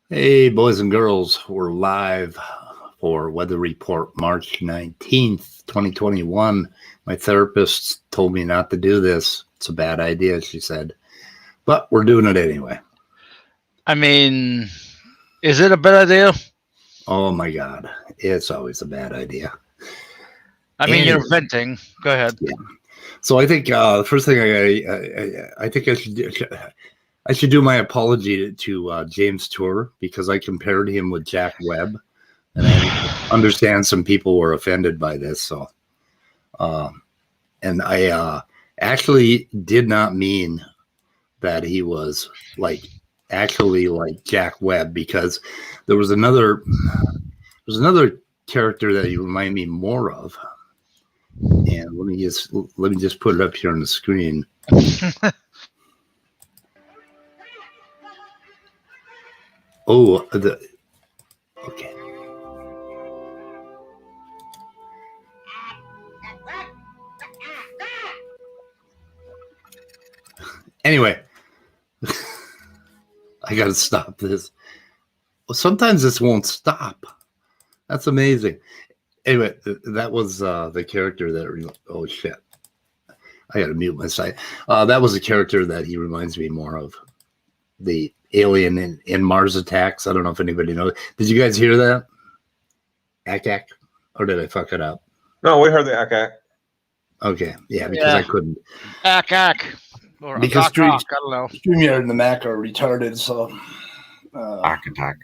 Hey, boys and girls, we're live for Weather Report March 19th, 2021. My therapist told me not to do this. It's a bad idea, she said. But we're doing it anyway. I mean, is it a bad idea? Oh, my God. It's always a bad idea. I mean, you're venting. Go ahead. Yeah. So I think the first thing I think I should do my apology to James Tour, because I compared him with Jack Webb, and I understand some people were offended by this. So, and I actually did not mean that he was actually like Jack Webb, because there was another character that he reminded me more of. And let me just put it up here on the screen. Oh, okay. Anyway, I got to stop this. Well, sometimes this won't stop. That's amazing. Anyway, that was the character that. Oh shit! I got to mute my site. That was a character that he reminds me more of. The alien in Mars Attacks. I don't know if anybody knows. Did you guys hear that? Ack, or did I fuck it up? No, we heard the ack. Okay, yeah, because I couldn't. Ack. Or because I don't know. StreamYard and the Mac are retarded, so. Attack.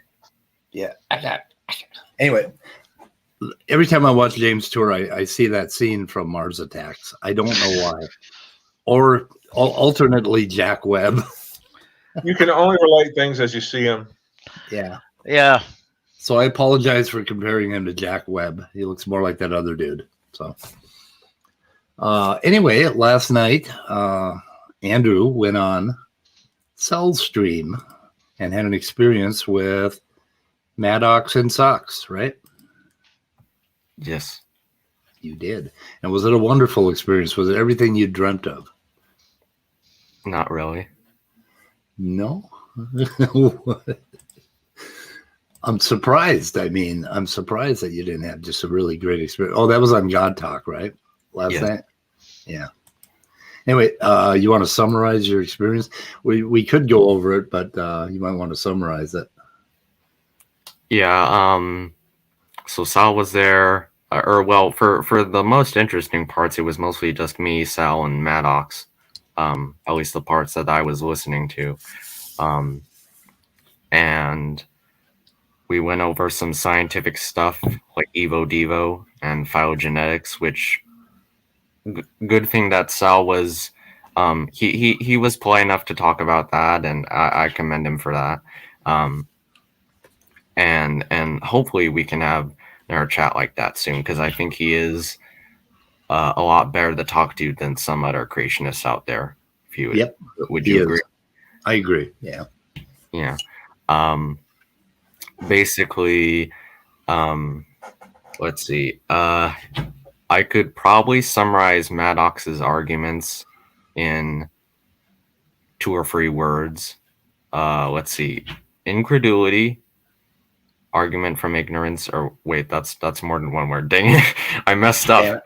Yeah, ack. Anyway, every time I watch James Tour, I see that scene from Mars Attacks. I don't know why. Or alternately, Jack Webb. You can only relate things as you see them. Yeah. So I apologize for comparing him to Jack Webb. He looks more like that other dude. So anyway, last night, Andrew went on Sal's stream and had an experience with Maddox and Socks, right? Yes. You did. And was it a wonderful experience? Was it everything you dreamt of? Not really. No. I'm surprised. I mean, I'm surprised that you didn't have just a really great experience. Oh, that was on God Talk, right? Last night? Yeah. Anyway, you want to summarize your experience? We could go over it, but you might want to summarize it. Yeah. So Sal was there, for the most interesting parts, it was mostly just me, Sal, and Maddox. At least the parts that I was listening to. And we went over some scientific stuff like Evo Devo and phylogenetics, which good thing that Sal was, he was polite enough to talk about that, and I commend him for that. And hopefully we can have another chat like that soon, because I think he is a lot better to talk to than some other creationists out there. If you would, would you agree? I agree. Yeah. Yeah. Basically, let's see. I could probably summarize Maddox's arguments in 2 or 3 words. Let's see. Incredulity, argument from ignorance, or wait, that's more than 1 word. Dang it. I messed up. Yeah.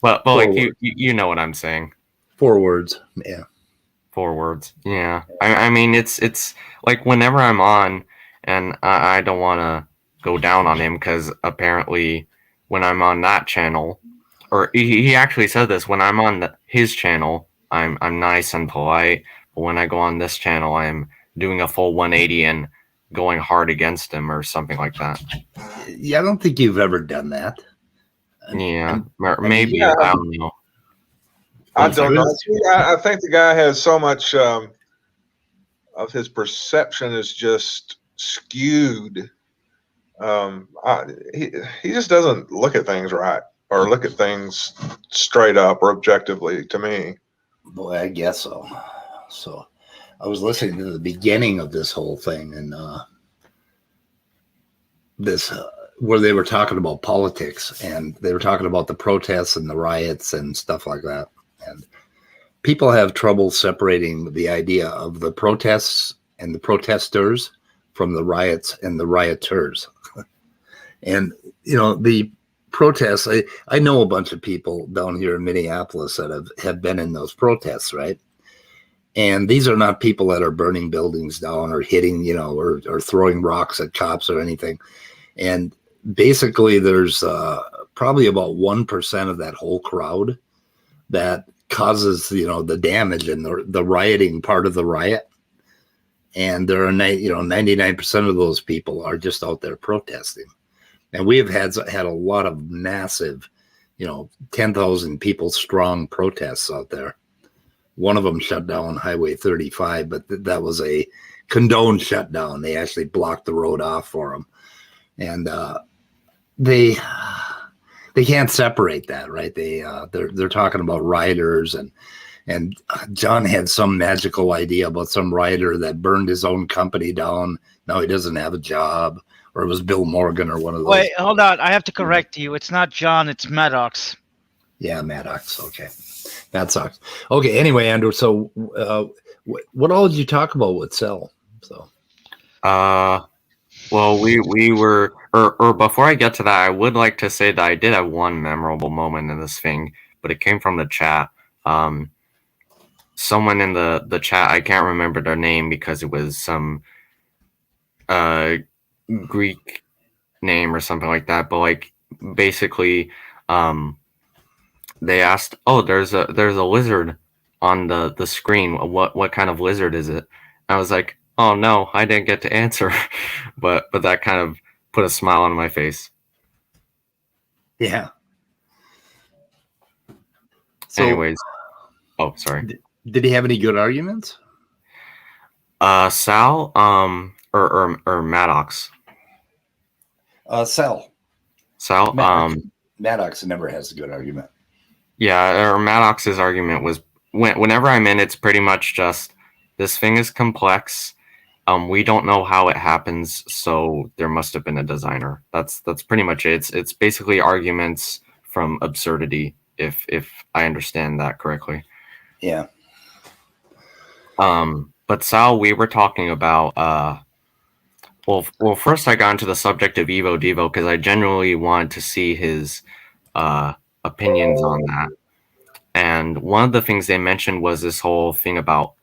but like you know what I'm saying. 4 words. Yeah. 4 words. Yeah. I mean, it's like whenever I'm on, and I don't want to go down on him, because apparently when I'm on that channel, or he actually said this, when I'm on his channel, I'm nice and polite, but when I go on this channel, I'm doing a full 180 and going hard against him or something like that. Yeah, I don't think you've ever done that. Yeah, maybe. I don't know. I don't know. I think the guy has so much of his perception is just skewed. He just doesn't look at things right or look at things straight up or objectively to me. Boy, I guess so. So I was listening to the beginning of this whole thing, and this where they were talking about politics, and they were talking about the protests and the riots and stuff like that. And people have trouble separating the idea of the protests and the protesters from the riots and the rioters. And, you know, the protests, I know a bunch of people down here in Minneapolis that have been in those protests, right? And these are not people that are burning buildings down or hitting, you know, or throwing rocks at cops or anything. And basically there's probably about 1% of that whole crowd that causes, you know, the damage and the rioting part of the riot. And there are, 99% of those people are just out there protesting. And we have had a lot of massive, 10,000 people strong protests out there. One of them shut down Highway 35, but that was a condoned shutdown. They actually blocked the road off for them. And they can't separate that, right? They're talking about rioters, and John had some magical idea about some rioter that burned his own company down. Now he doesn't have a job. Or it was Bill Morgan or one of those. Wait, hold on. I have to correct you. It's not John. It's Maddox. Yeah, Maddox. Okay. That sucks. Okay. Anyway, Andrew, so what all did you talk about with Sal? So, well, we were, or before I get to that, I would like to say that I did have one memorable moment in this thing, but it came from the chat. Someone in the chat, I can't remember their name because it was some Greek name or something like that, but like basically they asked, oh, there's a lizard on the screen, what kind of lizard is it? I was like, oh no, I didn't get to answer. but that kind of put a smile on my face. Yeah. So, anyways, oh, sorry, did he have any good arguments? Sal or Maddox? Sal. Maddox never has a good argument. Yeah, or Maddox's argument was whenever I'm in, it's pretty much just this thing is complex. We don't know how it happens, so there must have been a designer. That's pretty much it. It's basically arguments from absurdity, if I understand that correctly. Yeah. But Sal, we were talking about well, first I got into the subject of Evo Devo because I genuinely wanted to see his opinions on that. And one of the things they mentioned was this whole thing about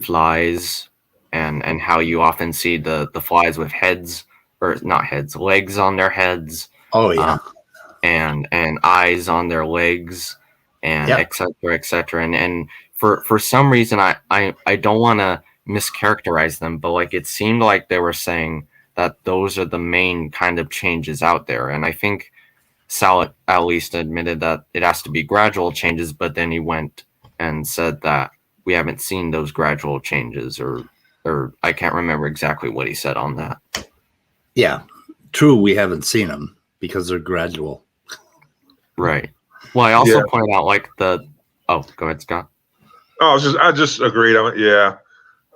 flies and how you often see the flies with heads, or not heads, legs on their heads. Oh yeah. And eyes on their legs, and Yep. et cetera, et cetera. And for some reason I don't want to mischaracterize them, but like it seemed like they were saying that those are the main kind of changes out there. And I think Sal at least admitted that it has to be gradual changes, but then he went and said that we haven't seen those gradual changes, or I can't remember exactly what he said on that. Yeah, true. We haven't seen them because they're gradual. Right. Well, I also pointed out like go ahead, Scott. Oh, I just agreed on it. Yeah.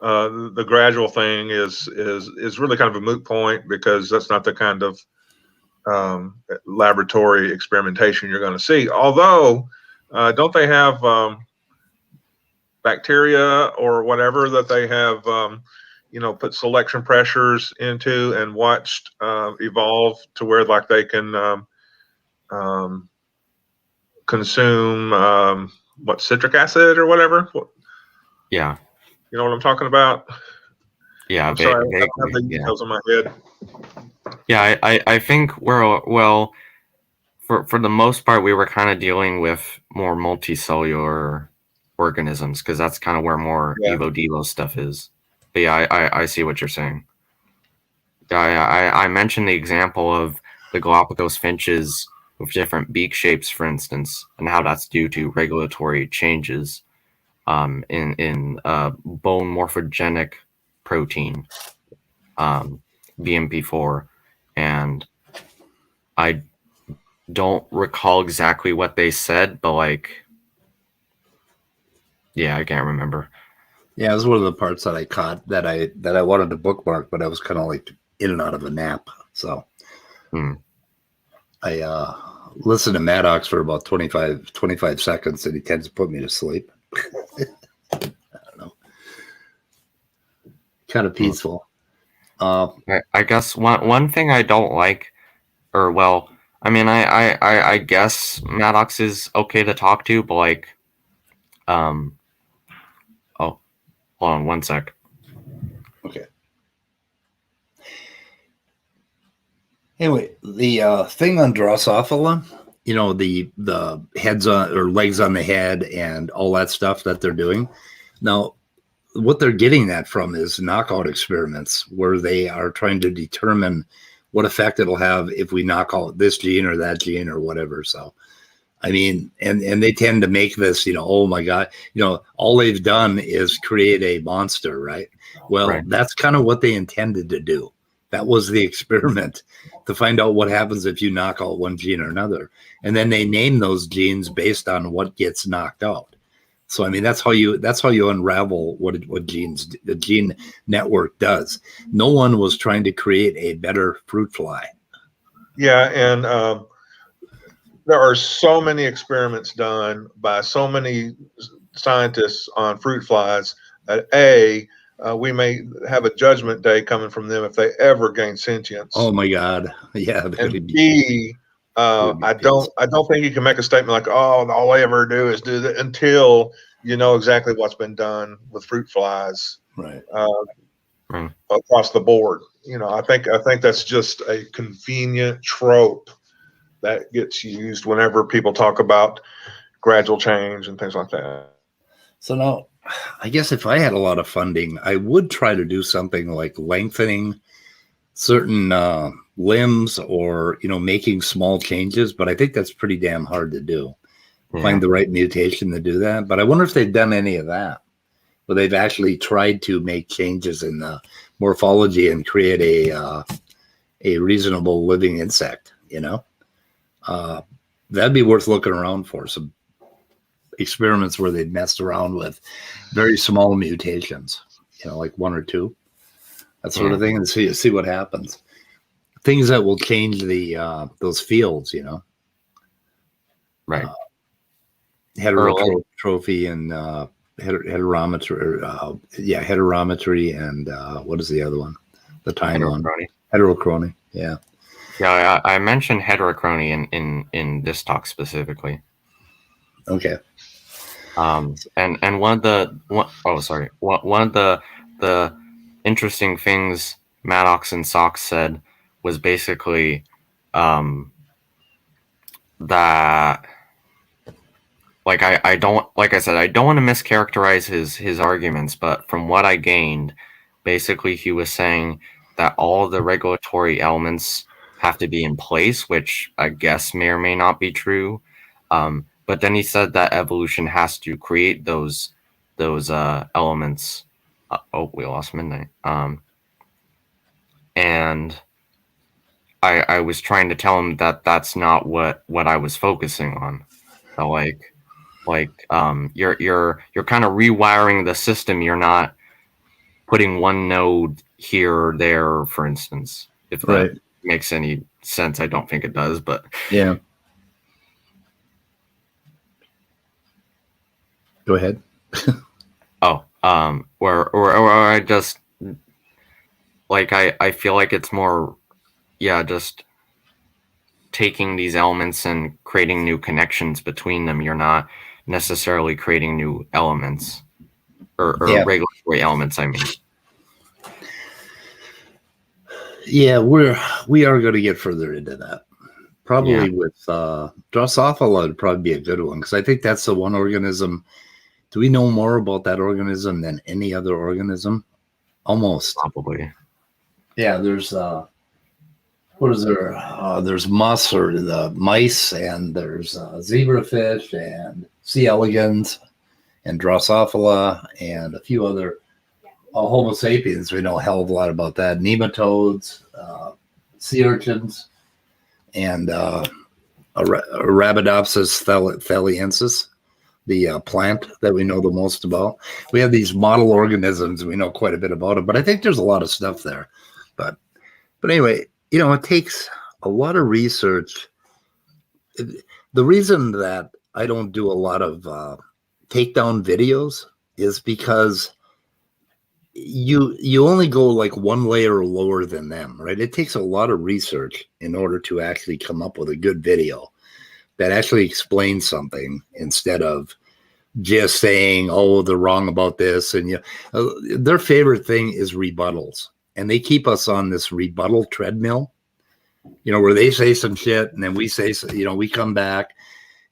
The gradual thing is really kind of a moot point because that's not the kind of laboratory experimentation you're going to see. Although, don't they have bacteria or whatever that they have, put selection pressures into and watched evolve to where like they can consume citric acid or whatever? Yeah. You know what I'm talking about? Yeah, I'm sorry, I don't have the details in my head. Yeah, I think for the most part we were kind of dealing with more multicellular organisms because that's kind of where more Evo Devo stuff is. But yeah, I see what you're saying. I mentioned the example of the Galapagos finches with different beak shapes, for instance, and how that's due to regulatory changes in bone morphogenic protein, BMP4, and I don't recall exactly what they said, but like, yeah, I can't remember. Yeah, it was one of the parts that I caught that I wanted to bookmark, but I was kind of like in and out of a nap. So I listened to Maddox for about 25 seconds, and he tends to put me to sleep. I don't know. Kind of peaceful. I guess one thing I don't like, or well, I mean, I guess Maddox is okay to talk to, but like, oh, hold on one sec. Okay. Anyway, the thing on Drosophila, you know, the heads on or legs on the head and all that stuff that they're doing. Now, what they're getting that from is knockout experiments where they are trying to determine what effect it'll have if we knock out this gene or that gene or whatever. So, I mean, and they tend to make this, you know, oh my God, you know, all they've done is create a monster, right? Well, Right. that's kind of what they intended to do. That was the experiment to find out what happens if you knock out one gene or another. And then they name those genes based on what gets knocked out. So I mean that's how you unravel what genes the gene network does. No one was trying to create a better fruit fly. Yeah, and there are so many experiments done by so many scientists on fruit flies that we may have a judgment day coming from them if they ever gain sentience. Oh my God! Yeah, And B, I don't think you can make a statement like, oh, all I ever do is do that until you know exactly what's been done with fruit flies, right. Across the board. You know, I think that's just a convenient trope that gets used whenever people talk about gradual change and things like that. So now, I guess if I had a lot of funding, I would try to do something like lengthening certain limbs or, you know, making small changes. But I think that's pretty damn hard to do. Yeah. Find the right mutation to do that. But I wonder if they've done any of that. But they've actually tried to make changes in the morphology and create a reasonable living insect, you know? That'd be worth looking around for, some experiments where they messed around with very small mutations, you know, like one or two, that sort of thing, and see what happens. Things that will change the those fields, you know, Right. Heterotrophy and heterometry. Heterometry and what is the other one? The time one. Heterochrony. Yeah. Yeah, I mentioned heterochrony in this talk specifically. Okay. And one of the interesting things Maddox and Sox said was basically that, like, I don't, like I said, I don't want to mischaracterize his arguments, but from what I gained, basically he was saying that all the regulatory elements have to be in place, which I guess may or may not be true. But then he said that evolution has to create those elements. Oh, we lost midnight. And I was trying to tell him that that's not what I was focusing on. So you're kind of rewiring the system. You're not putting one node here or there, for instance. If that makes any sense, I don't think it does, but yeah. Go ahead. or I just like I feel like it's more, just taking these elements and creating new connections between them. You're not necessarily creating new elements or regulatory elements, I mean. Yeah, we are going to get further into that. Probably with Drosophila would probably be a good one, because I think that's the one organism. Do we know more about that organism than any other organism? Almost. Probably. Yeah, there's what is there? There's mus or the mice, and there's zebrafish and C. elegans and Drosophila and a few other Homo sapiens, we know a hell of a lot about that. Nematodes, sea urchins, and Arabidopsis thaliensis, the plant that we know the most about. We have these model organisms. We know quite a bit about them, but I think there's a lot of stuff there. But anyway, it takes a lot of research. The reason that I don't do a lot of takedown videos is because you only go like one layer lower than them, right? It takes a lot of research in order to actually come up with a good video that actually explains something instead of just saying, oh, they're wrong about this. And their favorite thing is rebuttals. And they keep us on this rebuttal treadmill, where they say some shit and then we say, we come back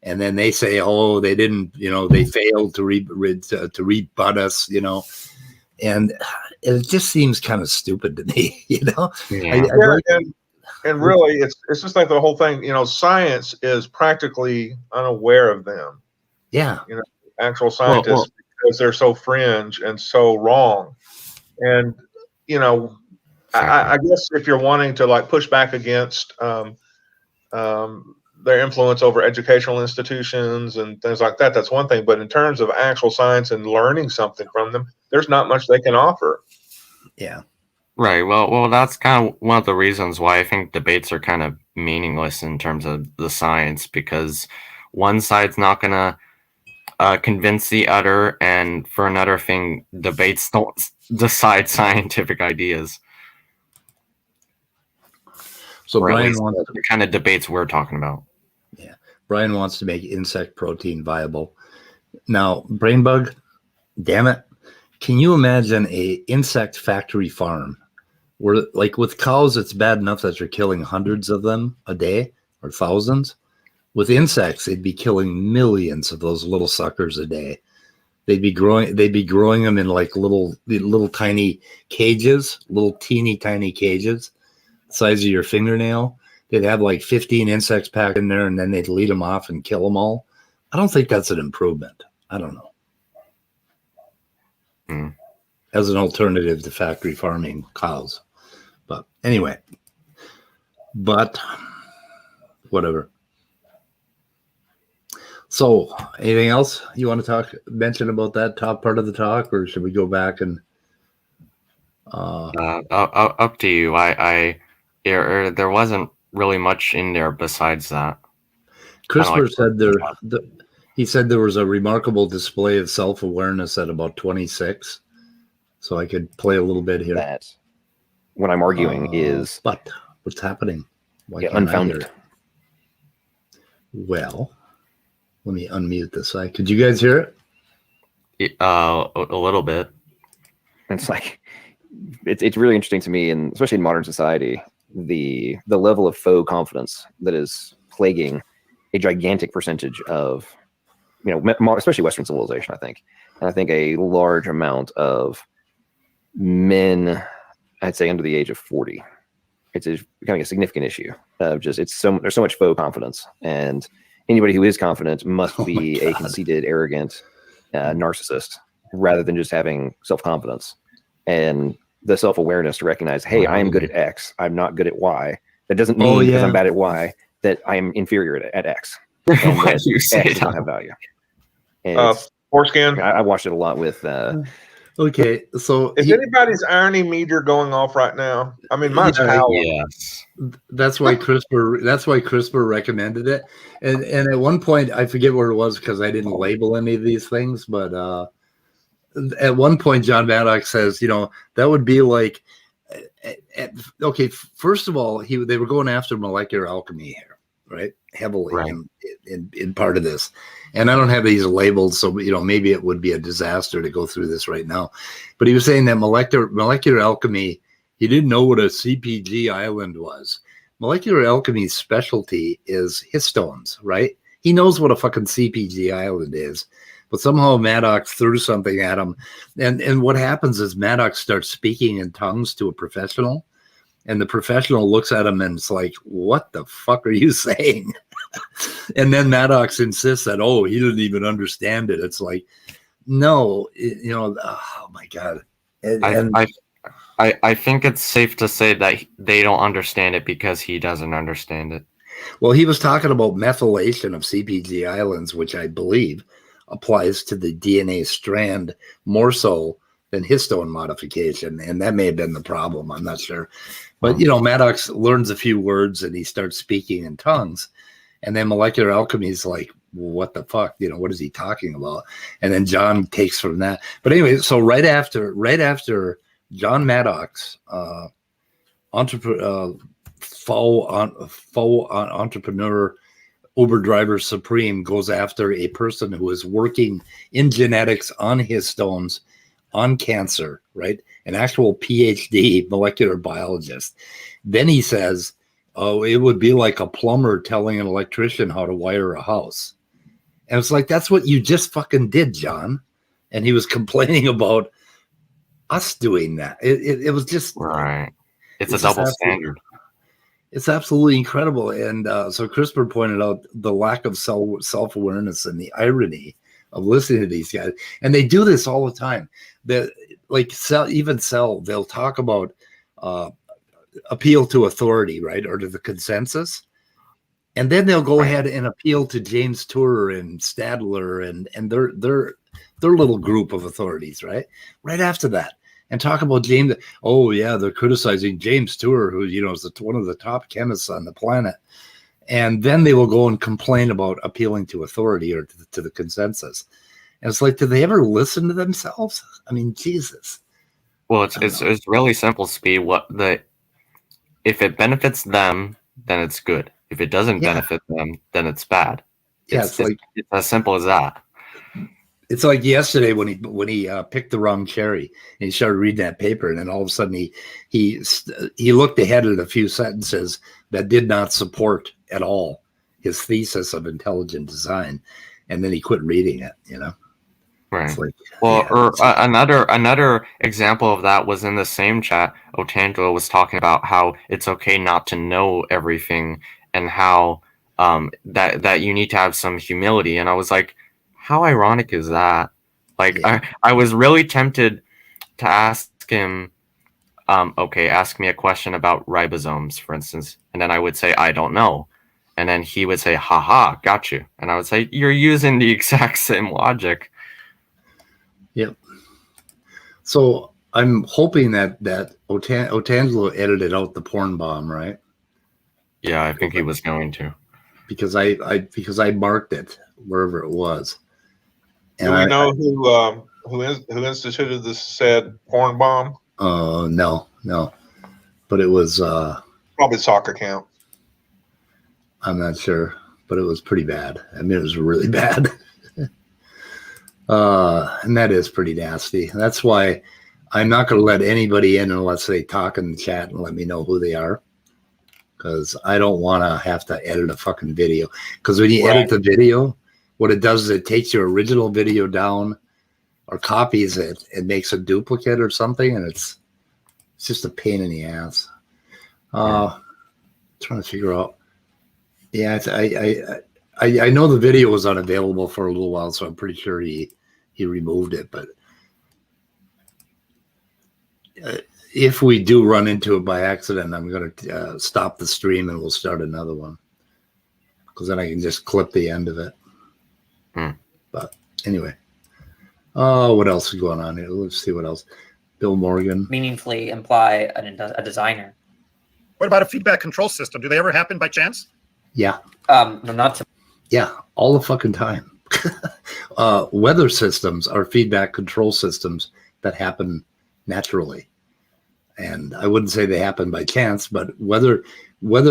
and then they say, oh, they didn't, they failed to rebut us, and it just seems kind of stupid to me, Yeah. And really, it's just like the whole thing. Science is practically unaware of them. Yeah. Actual scientists, because they're so fringe and so wrong. And I guess if you're wanting to like push back against their influence over educational institutions and things like that, that's one thing. But in terms of actual science and learning something from them, there's not much they can offer. Yeah. Right. Well, that's kind of one of the reasons why I think debates are kind of meaningless in terms of the science, because one side's not going to convince the other, and for another thing, debates don't decide scientific ideas. So or at Brian least wants the kind of debates we're talking about. Yeah. Brian wants to make insect protein viable. Now, Brainbug, damn it. Can you imagine a insect factory farm where, like with cows, it's bad enough that you're killing hundreds of them a day or thousands? With insects, they'd be killing millions of those little suckers a day. They'd be growing them in like little tiny cages, little teeny tiny cages, size of your fingernail. They'd have like 15 insects packed in there, and then they'd lead them off and kill them all. I don't think that's an improvement. I don't know. As an alternative to factory farming cows. But anyway, whatever. So anything else you want to mention about that top part of the talk, or should we go back and up to you. There wasn't really much in there besides that. Christopher said he said there was a remarkable display of self-awareness at about 26. So I could play a little bit here. That what I'm arguing is but what's happening? Why can't unfounded. I hear it? Well, let me unmute this side. Could you guys hear it? A little bit. It's like it's really interesting to me, and especially in modern society, the level of faux confidence that is plaguing a gigantic percentage of, especially Western civilization, I think. And I think a large amount of men, I'd say under the age of 40, it's becoming a significant issue of just, there's so much faux confidence, and anybody who is confident must be a conceited, arrogant narcissist, rather than just having self-confidence and the self-awareness to recognize, hey, I am good at X, I'm not good at Y. That doesn't mean because I'm bad at Y that I am inferior at X. And Why do you say X does that? not have value. And Foreskin. I watched it a lot with Okay, so Is anybody's irony meter going off right now? I mean, mine's howling. Yes. that's why CRISPR recommended it. And at one point, I forget where it was because I didn't label any of these things, but at one point, John Maddox says, that would be like, okay, first of all, they were going after molecular alchemy here, right? Heavily Right. in part of this. And I don't have these labeled, so maybe it would be a disaster to go through this right now. But he was saying that molecular alchemy, he didn't know what a CPG island was. Molecular alchemy's specialty is histones, right? He knows what a fucking CPG island is. But somehow Maddox threw something at him. And what happens is Maddox starts speaking in tongues to a professional. And the professional looks at him and it's like, what the fuck are you saying? And then Maddox insists that, he didn't even understand it. It's like, no, oh my God. I think it's safe to say that they don't understand it because he doesn't understand it. Well, he was talking about methylation of CPG islands, which I believe applies to the DNA strand more so than histone modification, and that may have been the problem. I'm not sure. But, Maddox learns a few words and he starts speaking in tongues. And then molecular alchemy is like, well, what the fuck? What is he talking about? And then John takes from that. But anyway, so right after John Maddox, entrepreneur, Uber driver supreme, goes after a person who is working in genetics on histones, on cancer, right? An actual PhD molecular biologist. Then he says, oh, it would be like a plumber telling an electrician how to wire a house. And it's like, that's what you just fucking did, John. And he was complaining about us doing that. It was just right. It's a double standard. It's absolutely incredible. And so CRISPR pointed out the lack of self-awareness and the irony of listening to these guys. And they do this all the time. Cell, they'll talk about appeal to authority, right? Or to the consensus. And then they'll go ahead and appeal to James Tour and Stadler and their little group of authorities, right? Right after that. And talk about James. Oh, yeah, they're criticizing James Tour, who, is one of the top chemists on the planet. And then they will go and complain about appealing to authority or to the consensus. And it's like, do they ever listen to themselves? I mean, Jesus. Well, it's really simple, Speed. If it benefits them, then it's good. If it doesn't benefit them, then it's bad. It's as simple as that. It's like yesterday when he picked the wrong cherry and he started reading that paper, and then all of a sudden he looked ahead at a few sentences that did not support at all his thesis of intelligent design, and then he quit reading it. Right. Another example of that was in the same chat. Otangelo was talking about how it's okay not to know everything, and how that you need to have some humility. And I was like, how ironic is that? I was really tempted to ask him, ask me a question about ribosomes, for instance. And then I would say, I don't know. And then he would say, haha, got you. And I would say, you're using the exact same logic. Yep. So I'm hoping that Otangelo edited out the porn bomb, right? Yeah, I think he was going to. Because I marked it wherever it was. And do we know who instituted this said porn bomb? No. But it was probably soccer camp. I'm not sure, but it was pretty bad. I mean, it was really bad. And that is pretty nasty. That's why I'm not going to let anybody in unless they talk in the chat and let me know who they are. Because I don't want to have to edit a fucking video. Because when you edit the video, what it does is it takes your original video down or copies it and makes a duplicate or something, and it's just a pain in the ass. Trying to figure out. Yeah, I know the video was unavailable for a little while, so I'm pretty sure he removed it. But if we do run into it by accident, I'm going to stop the stream and we'll start another one, because then I can just clip the end of it. But anyway, what else is going on here? Let's see what else. Bill Morgan. Meaningfully imply a designer. What about a feedback control system? Do they ever happen by chance? Yeah. Not to. Yeah, all the fucking time. Weather systems are feedback control systems that happen naturally. And I wouldn't say they happen by chance, but weather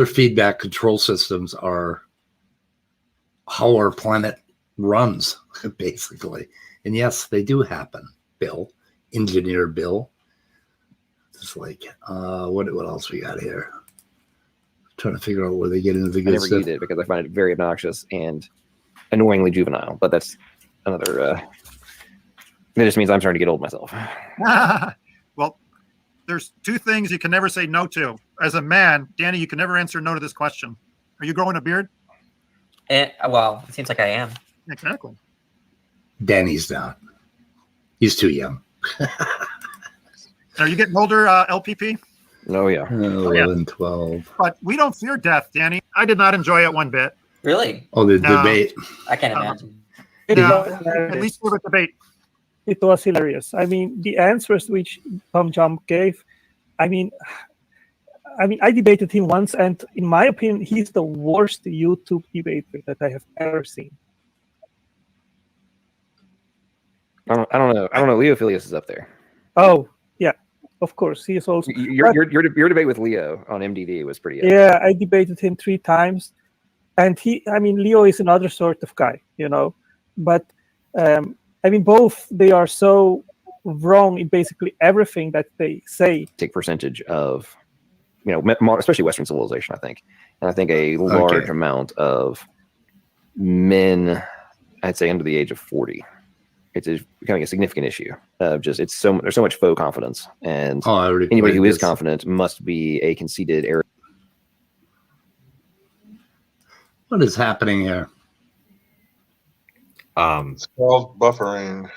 feedback control systems are how our planet runs, basically. And yes, they do happen, Bill. Engineer Bill. Just like, what else we got here? Trying to figure out where they get into the good I never stuff. use it because I find it very obnoxious and annoyingly juvenile. But that's another. It just means I'm starting to get old myself. Well, there's two things you can never say no to. As a man, Danny, you can never answer no to this question. Are you growing a beard? Well, it seems like I am. Exactly. Danny's not. He's too young. Are you getting older, LPP? Oh yeah. 11, 12. But we don't fear death, Danny. I did not enjoy it one bit. Really? Oh, the No. debate. I can't Uh, imagine. It No, was at hilarious. least for the debate. It was hilarious. I mean, the answers which Tom Jump gave. I mean, I debated him once, and in my opinion, he's the worst YouTube debater that I have ever seen. I don't know. Leo Filius is up there. Oh, yeah, of course. He is also. Your debate with Leo on MDD was pretty. Yeah, I debated him 3 times, and Leo is another sort of guy, But both, they are so wrong in basically everything that they say. Take percentage of, especially Western civilization, I think, and I think a large amount of men, I'd say under the age of 40. It's becoming a significant issue. There's so much faux confidence, and anybody who is confident must be a conceited arrogant. What is happening here? It's called buffering.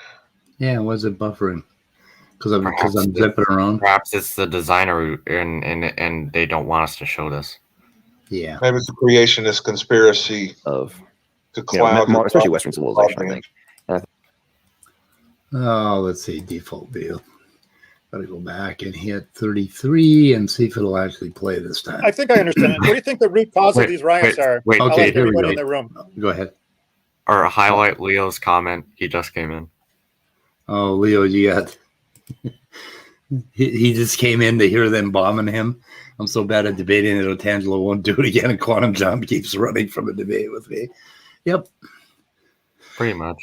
Yeah, why is it buffering? Because I'm zipping around. Perhaps it's the designer, and they don't want us to show this. Yeah, Maybe it's a creationist conspiracy of to cloud, especially Western civilization, I think. Oh, let's see, default view. Gotta go back and hit 33 and see if it'll actually play this time. I think I understand it. What do you think the root cause of these riots are? Wait, I'll okay, let here we everybody go. in the room. Go ahead. Or highlight Leo's comment. He just came in. Oh, Leo, you got... he just came in to hear them bombing him. I'm so bad at debating that Otangelo won't do it again, and Quantum Jump keeps running from a debate with me. Yep. Pretty much.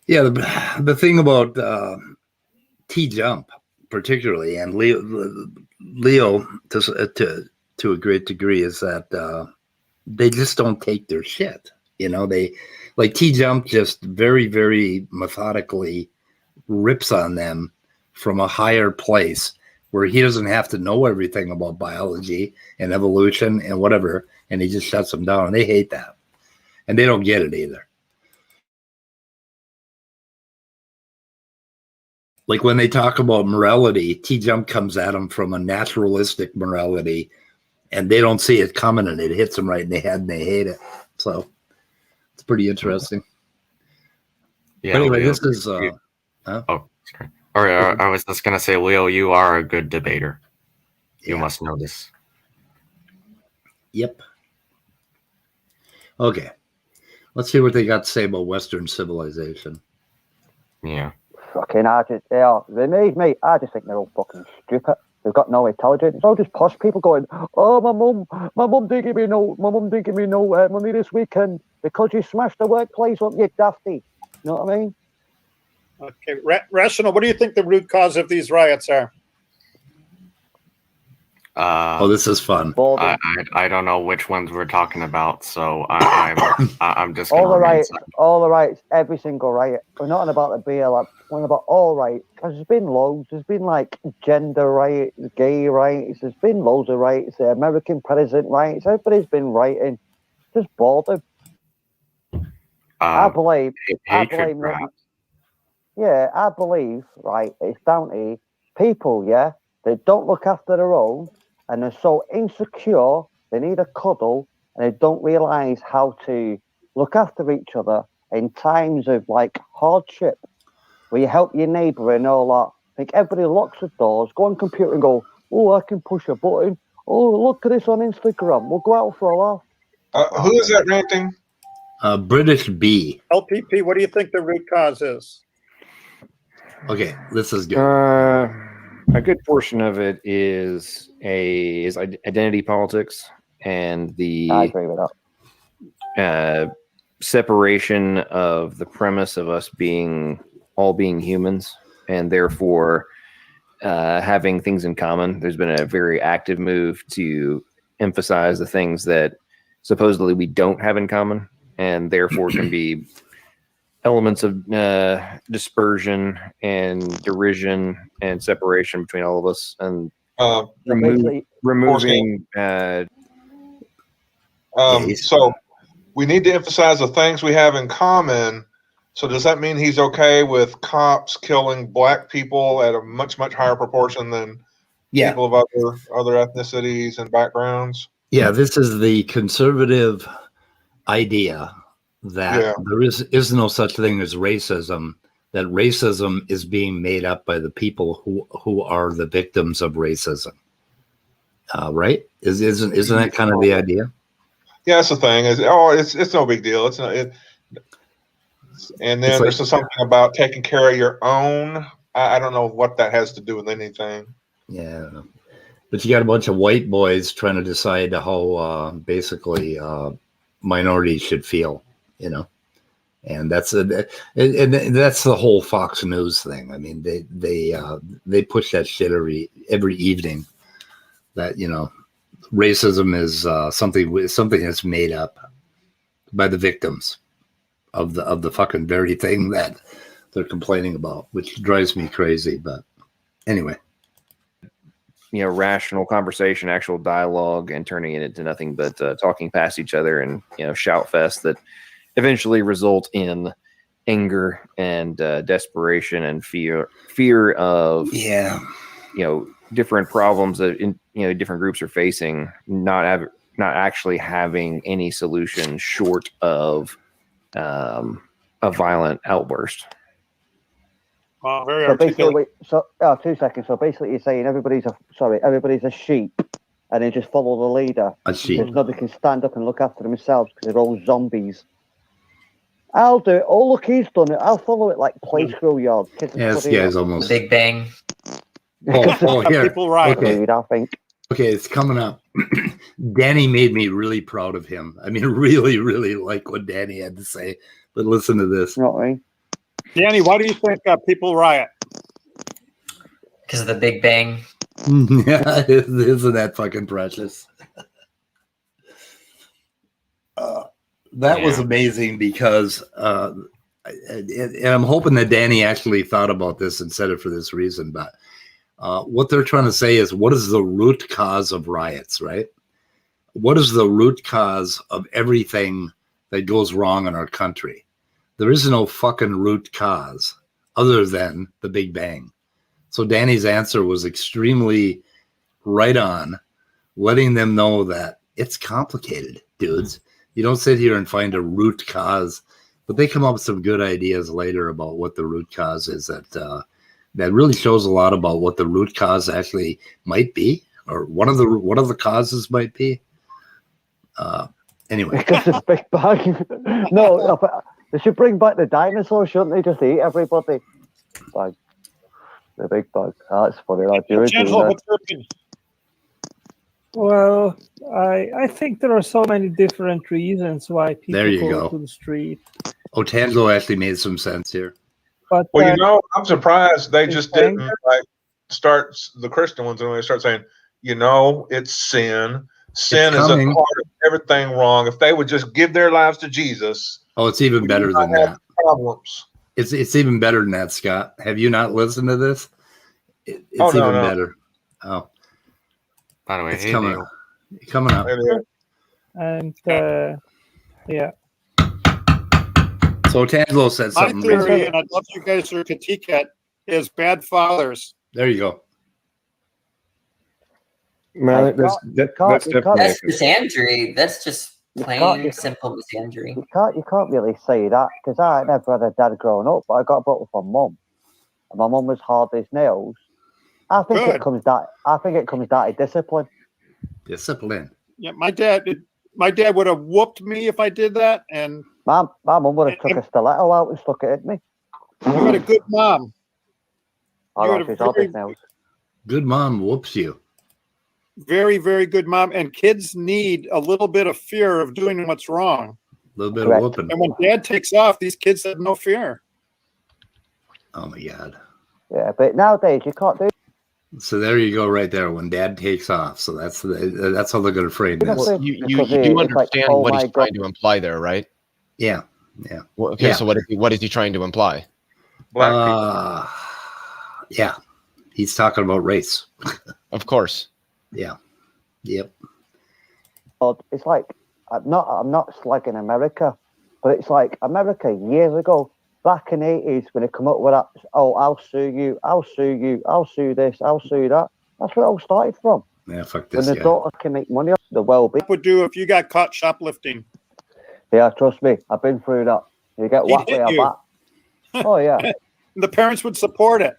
Yeah, the thing about T-Jump particularly, and Leo to a great degree, is that they just don't take their shit. They like T-Jump just very, very methodically rips on them from a higher place where he doesn't have to know everything about biology and evolution and whatever, and he just shuts them down, and they hate that. And they don't get it either. Like when they talk about morality, T-Jump comes at them from a naturalistic morality, and they don't see it coming, and it hits them right in the head, and they hate it. So it's pretty interesting. Yeah. But anyway, Leo, this is... Oh, sorry. Or I was just gonna say, Leo, you are a good debater. You must know this. Yep. Okay. Let's see what they got to say about Western civilization. Yeah. Fucking mate. I just think they're all fucking stupid. They've got no intelligence. It's all just posh people going, "Oh, my mum didn't give me no money this weekend because you smashed the workplace up, you dafty." You know what I mean? Okay, Rational, what do you think the root cause of these riots are? This is fun. I don't know which ones we're talking about, so I'm just all the rights, every single riot. We're not on about the BLM. We're on about all rights, because there's been loads. There's been like gender rights, gay rights. There's been loads of rights. The American president rights. Everybody's been writing. Just bored. I believe. Yeah, I believe. Right, it's down to people. Yeah, they don't look after their own, and they're so insecure. They need a cuddle, and they don't realise how to look after each other in times of like hardship, where you help your neighbour and all that. I think everybody locks the doors, go on computer and go, "Oh, I can push a button. Oh, look at this on Instagram. We'll go out for a laugh." Who is that ranting? British B. LPP, what do you think the root cause is? Okay, this is good. A good portion of it is identity politics and I agree with that. Separation of the premise of us all being humans, and therefore having things in common. There's been a very active move to emphasize the things that supposedly we don't have in common, and therefore can be elements of dispersion and derision and separation between all of us, and removing. So we need to emphasize the things we have in common. So does that mean he's okay with cops killing black people at a much, much higher proportion than Yeah. people of other ethnicities and backgrounds. Yeah, this is the conservative idea that Yeah. there is no such thing as racism, that racism is being made up by the people who are the victims of racism. Right? Isn't that kind of the idea? Yeah, that's the thing. It's no big deal. It's not. And then there's something about taking care of your own. I don't know what that has to do with anything. Yeah. But you got a bunch of white boys trying to decide how basically minorities should feel, you know, and that's the whole Fox News thing. I mean, they push that shit every evening. That, you know, racism is something that's made up by the victims of the fucking very thing that they're complaining about, which drives me crazy. But anyway. Rational conversation, actual dialogue, and turning it into nothing but talking past each other and, shout fest that eventually result in anger and desperation and fear of, different problems that different groups are facing, not actually having any solution short of a violent outburst. Very So articulate. basically, 2 seconds. So basically, you're saying everybody's a sheep, and they just follow the leader. A sheep. Because nobody can stand up and look after themselves because they're all zombies. I'll do it. Oh, look, he's done it. I'll follow it like play schoolyard. Yeah, this guy's almost. Big Bang. Here. People riot. Okay. I think. Okay, it's coming up. Danny made me really proud of him. I mean, really, really like what Danny had to say. But listen to this. You know what I mean? Danny, why do you think people riot? Because of the Big Bang. Yeah, isn't that fucking precious? That was amazing because, and I'm hoping that Danny actually thought about this and said it for this reason. But what they're trying to say is, what is the root cause of riots, right? What is the root cause of everything that goes wrong in our country? There is no fucking root cause other than the Big Bang. So Danny's answer was extremely right on, letting them know that it's complicated, dudes. You don't sit here and find a root cause, but they come up with some good ideas later about what the root cause is that really shows a lot about what the root cause actually might be, or one of the causes might be. Anyway. Because it's Big Bang. No, they should bring back the dinosaurs, shouldn't they? Just eat everybody. Like the Big Bang. That's funny. Like, Well, I think there are so many different reasons why people go to the street. Oh, Tangelo actually made some sense here. But well, I'm surprised they just didn't start the Christian ones and they start saying, it's sin. Sin is a part of everything wrong. If they would just give their lives to Jesus. Oh, it's even better than that. Problems. It's even better than that, Scott. Have you not listened to this? It's even better. Oh, by the way, it's coming up. And yeah. So Tangelo said something. My theory, and I'd love you guys to critique it, is bad fathers. There you go. Well, that's misandry. That's just plain simple misandry. You can't really say that because I never had a dad growing up, but I got brought up with my mum, and my mum was hard as nails. I think it comes down to discipline. Discipline. Yeah, my dad would have whooped me if I did that, and my mum would have took a stiletto out and stuck it at me. You had a good mom. Good mom whoops you. Very, very good mom. And kids need a little bit of fear of doing what's wrong. A little bit of whooping. And when dad takes off, these kids have no fear. Oh my God. Yeah, but nowadays you can't do. So there you go, right there. When dad takes off, so that's how they're going to frame this. You do understand what he's trying to imply there, right? Yeah. Well, okay, so what is he trying to imply? Black people. Yeah, he's talking about race. Of course. Yeah. Yep. It's like I'm not slagging America, but it's like America years ago, back in the 80s, when they come up with that, I'll sue you, I'll sue this, I'll sue that. That's where it all started from. Yeah, fuck When this the guy. daughter can make money off the well-being. Would do if you got caught shoplifting. Yeah, trust me, I've been through that. You get He'd whacked with hit a you. bat. Oh yeah. The parents would support it.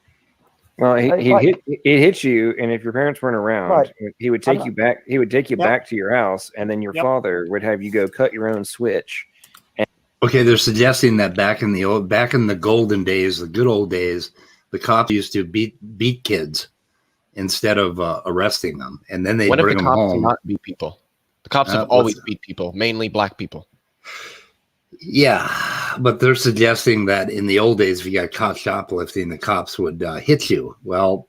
Well, It's he like- hit you, and if your parents weren't around, Right. he would take I'm you back. He would take you Yep. back to your house, and then your Yep. father would have you go cut your own switch. Okay, they're suggesting that back in the golden days, the good old days, the cops used to beat kids instead of arresting them, and then they When have bring the them cops home. not beat people? The cops have what's- always beat people, mainly black people. Yeah, but they're suggesting that in the old days, if you got caught shoplifting, the cops would hit you. Well,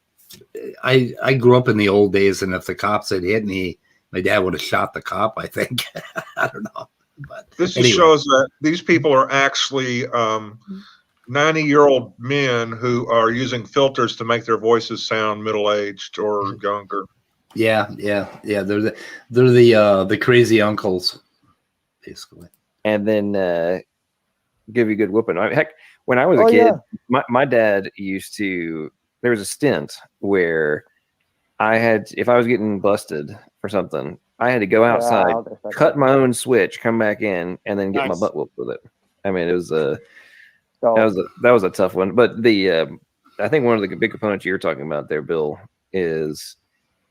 I grew up in the old days, and if the cops had hit me, my dad would have shot the cop, I think. I don't know. But This just anyway. shows that these people are actually 90-year-old men who are using filters to make their voices sound middle-aged or younger. Yeah. They're the crazy uncles, basically. And then give you a good whooping. Heck, when I was a Oh, kid, yeah. my dad used to. There was a stint where if I was getting busted for something, I had to go outside, Yeah, cut my own switch, come back in, and then get my Nice. butt whooped with it. I mean, it was So, that was a tough one. But I think one of the big components you're talking about there, Bill, is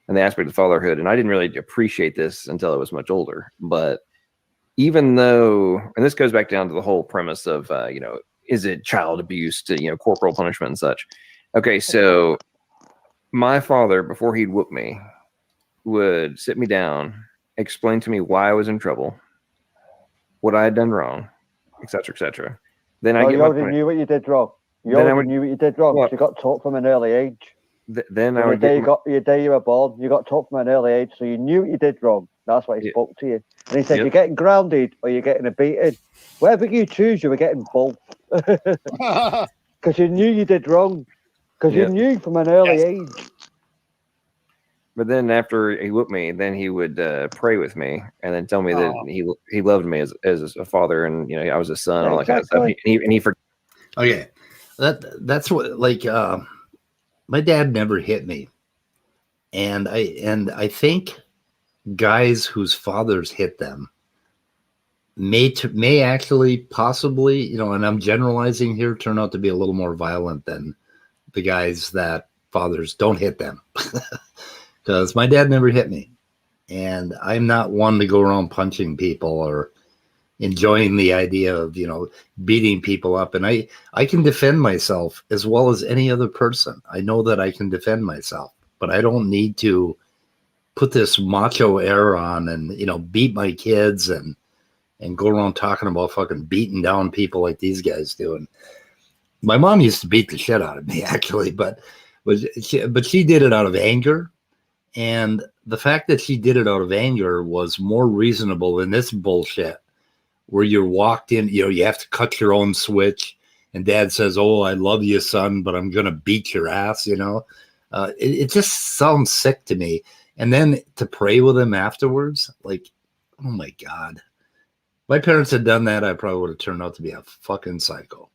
and the aspect of fatherhood. And I didn't really appreciate this until I was much older. But even though, and this goes back down to the whole premise of, is it child abuse to, corporal punishment and such. Okay, so my father, before he'd whoop me, would sit me down, explain to me why I was in trouble, what I had done wrong, etc., etc. Then I you get my already point. knew what you did wrong. You Then I already would- knew what you did wrong. Well- You got taught from an early age. Then I From the would day get you day you were born, you got taught from an early age, so you knew what you did wrong. That's why he Yeah. spoke to you. And he said, Yep. you're getting grounded or you're getting a beating. Whatever you choose, you were getting both. Because you knew you did wrong. Because Yep. you knew from an early Yes. age. But then after he whooped me, then he would pray with me and then tell me that Oh. he loved me as a father, and I was a son and all that kind of stuff. Exactly. And he forgave. Okay, that's what my dad never hit me, and I think guys whose fathers hit them may actually possibly, and I'm generalizing here, turn out to be a little more violent than the guys that fathers don't hit them. Because my dad never hit me, and I'm not one to go around punching people or enjoying the idea of beating people up. And I can defend myself as well as any other person. I know that I can defend myself, but I don't need to put this macho air on and beat my kids and go around talking about fucking beating down people like these guys do. And my mom used to beat the shit out of me, actually, but she did it out of anger. And the fact that she did it out of anger was more reasonable than this bullshit where you're walked in, you have to cut your own switch, and dad says, "Oh, I love you, son, but I'm going to beat your ass," It just sounds sick to me. And then to pray with him afterwards, like, oh my God. My parents had done that, I probably would have turned out to be a fucking psycho.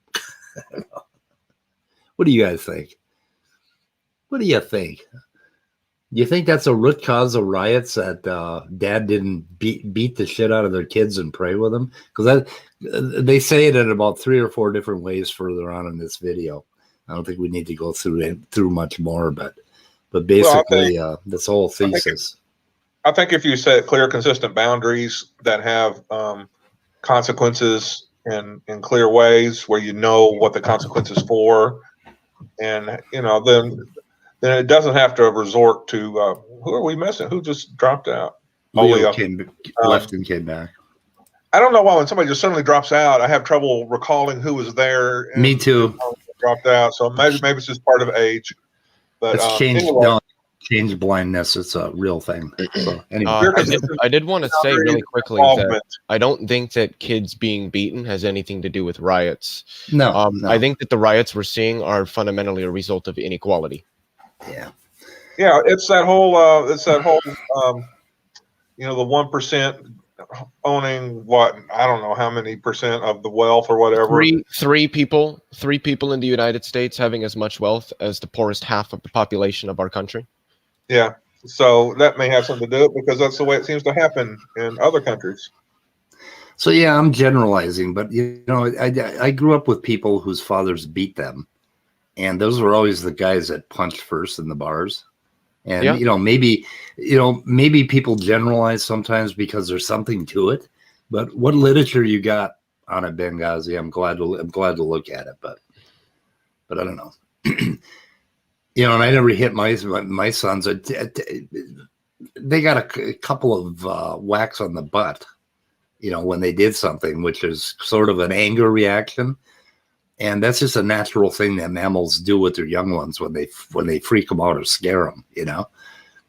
What do you guys think? What do you think? You think that's a root cause of riots, that dad didn't beat the shit out of their kids and pray with them? Because they say it in about 3 or 4 different ways further on in this video. I don't think we need to go through much more, but basically, this whole thesis. I think if you set clear, consistent boundaries that have consequences in clear ways, where you know what the consequences for, and then it doesn't have to resort to who are we missing? Who just dropped out? Leo left and came back. I don't know why when somebody just suddenly drops out, I have trouble recalling who was there. And Me too. Dropped out, so maybe it's just part of age. But It's changed. anyway. No, change blindness. It's a real thing. So anyway, I did want to say really quickly that Involvement. I don't think that kids being beaten has anything to do with riots. no. I think that the riots we're seeing are fundamentally a result of inequality. Yeah, it's that whole the 1% owning what, I don't know how many percent of the wealth or whatever. Three people in the United States having as much wealth as the poorest half of the population of our country. Yeah. So that may have something to do with it because that's the way it seems to happen in other countries. So yeah, I'm generalizing, but you know, I grew up with people whose fathers beat them, and those were always the guys that punched first in the bars. And Yeah. you know, maybe people generalize sometimes because there's something to it. But what literature you got on it, Benghazi? I'm glad to look at it, but I don't know. You know, and I never hit my sons. They got a couple of whacks on the butt, you know, when they did something, which is sort of an anger reaction. And that's just a natural thing that mammals do with their young ones when they freak them out or scare them, you know.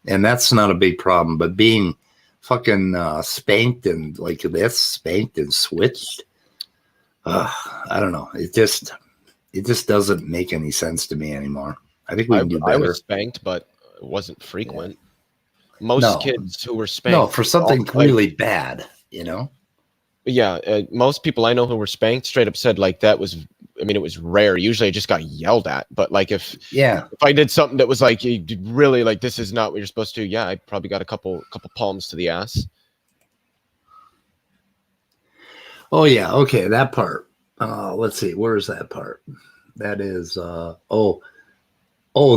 And that's not a big problem. But being fucking spanked and like this, spanked and switched, I don't know. It just doesn't make any sense to me anymore. I think we can do better. I was spanked, but it wasn't frequent. Yeah. Most kids who were spanked. No, for something really bad, you know? Yeah, most people I know who were spanked straight up said like that was, I mean, it was rare. Usually I just got yelled at. But like if I did something that was like, you really like, this is not what you're supposed to do. Yeah, I probably got a couple palms to the ass. Oh yeah. Okay. That part. Let's see. Where is that part? That is,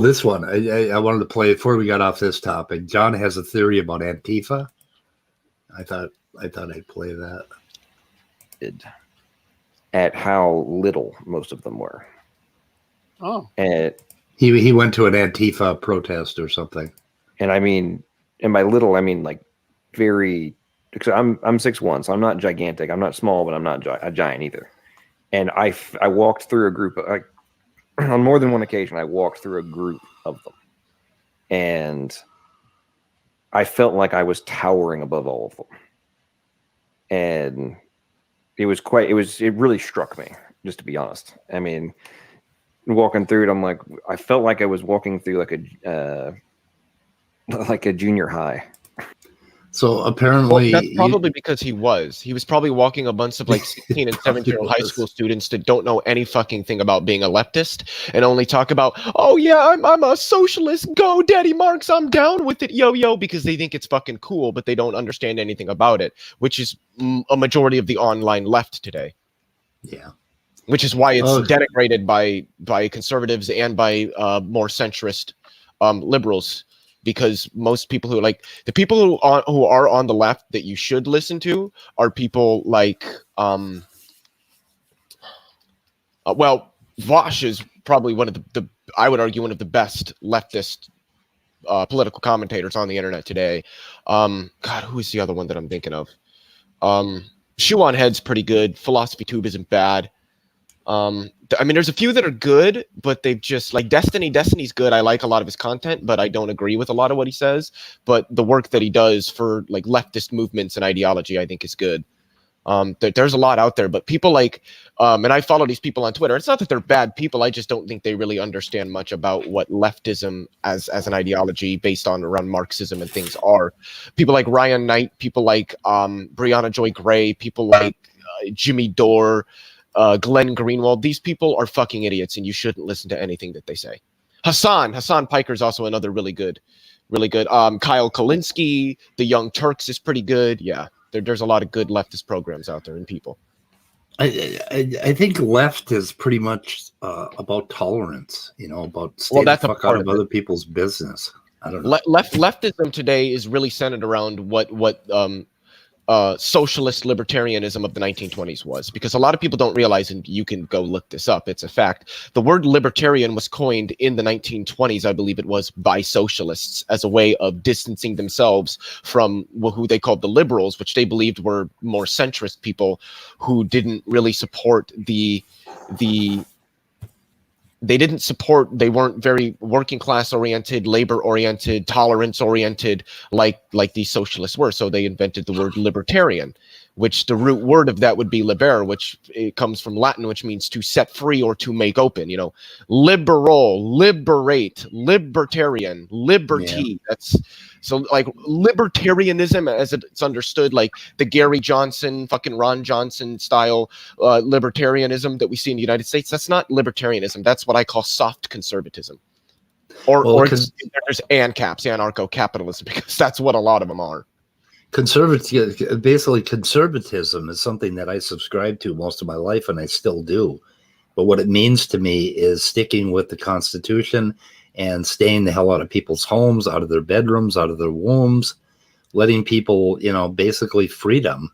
this one. I wanted to play before we got off this topic. John has a theory about Antifa. I thought I'd play that. At how little most of them were. Oh. And he went to an Antifa protest or something. And I mean, and by little, I mean like very. Because I'm 6'1", so I'm not gigantic. I'm not small, but I'm not a giant either. And I walked through a group of, on more than one occasion. I walked through a group of them, and I felt like I was towering above all of them. And it really struck me, just to be honest. I mean, walking through it, I felt like I was walking through like a junior high. So apparently, that's probably because he was probably walking a bunch of like 16 and 17-year-old high school students that don't know any fucking thing about being a leftist and only talk about, oh yeah, I'm a socialist, go Daddy Marx, I'm down with it, yo, because they think it's fucking cool, but they don't understand anything about it, which is a majority of the online left today. Yeah. Which is why it's denigrated by conservatives and by more centrist liberals. Because most people who the people who are on the left that you should listen to are people like, Vosh is probably one of the I would argue one of the best leftist political commentators on the internet today. God, who is the other one that I'm thinking of? Shoe on Head's pretty good. Philosophy Tube isn't bad. I mean, there's a few that are good, but they've just like Destiny's good. I like a lot of his content, but I don't agree with a lot of what he says. But the work that he does for like leftist movements and ideology, I think is good. There's a lot out there, but people like, and I follow these people on Twitter. It's not that they're bad people. I just don't think they really understand much about what leftism as an ideology based on around Marxism and things are. People like Ryan Knight, people like Brianna Joy Gray, people like Jimmy Dore, Glenn Greenwald. These people are fucking idiots, and you shouldn't listen to anything that they say. Hassan Piker is also another really good. Kyle Kalinske, the Young Turks is pretty good. Yeah, there's a lot of good leftist programs out there and people. I think left is pretty much about tolerance. You know, about staying the fuck out of other people's business. I don't know. Leftism today is really centered around what socialist libertarianism of the 1920s was, because a lot of people don't realize, and you can go look this up, it's a fact. The word libertarian was coined in the 1920s, I believe it was, by socialists as a way of distancing themselves from who they called the liberals, which they believed were more centrist people who didn't really support they weren't very working class oriented, labor oriented, tolerance oriented like these socialists were. So they invented the word libertarian, which the root word of that would be liber, which it comes from Latin, which means to set free or to make open, you know, liberal, liberate, libertarian, liberty. Yeah. That's so like libertarianism as it's understood, like the Gary Johnson, fucking Ron Johnson style libertarianism that we see in the United States. That's not libertarianism. That's what I call soft conservatism. or there's ANCAPs, anarcho-capitalism, because that's what a lot of them are. Basically, conservatism is something that I subscribe to most of my life, and I still do. But what it means to me is sticking with the Constitution and staying the hell out of people's homes, out of their bedrooms, out of their wombs, letting people, basically freedom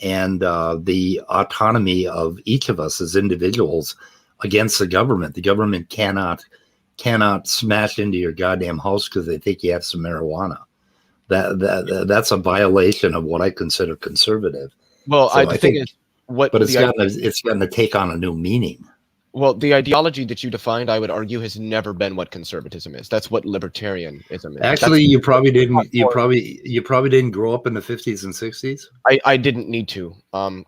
and the autonomy of each of us as individuals against the government. The government cannot smash into your goddamn house because they think you have some marijuana. That's a violation of what I consider conservative. Well, So I think it's what, but it's gotten to take on a new meaning. Well, the ideology that you defined, I would argue, has never been what conservatism is. That's what libertarianism is. Actually, you probably didn't. You probably didn't grow up in the 50s and 60s. I didn't need to.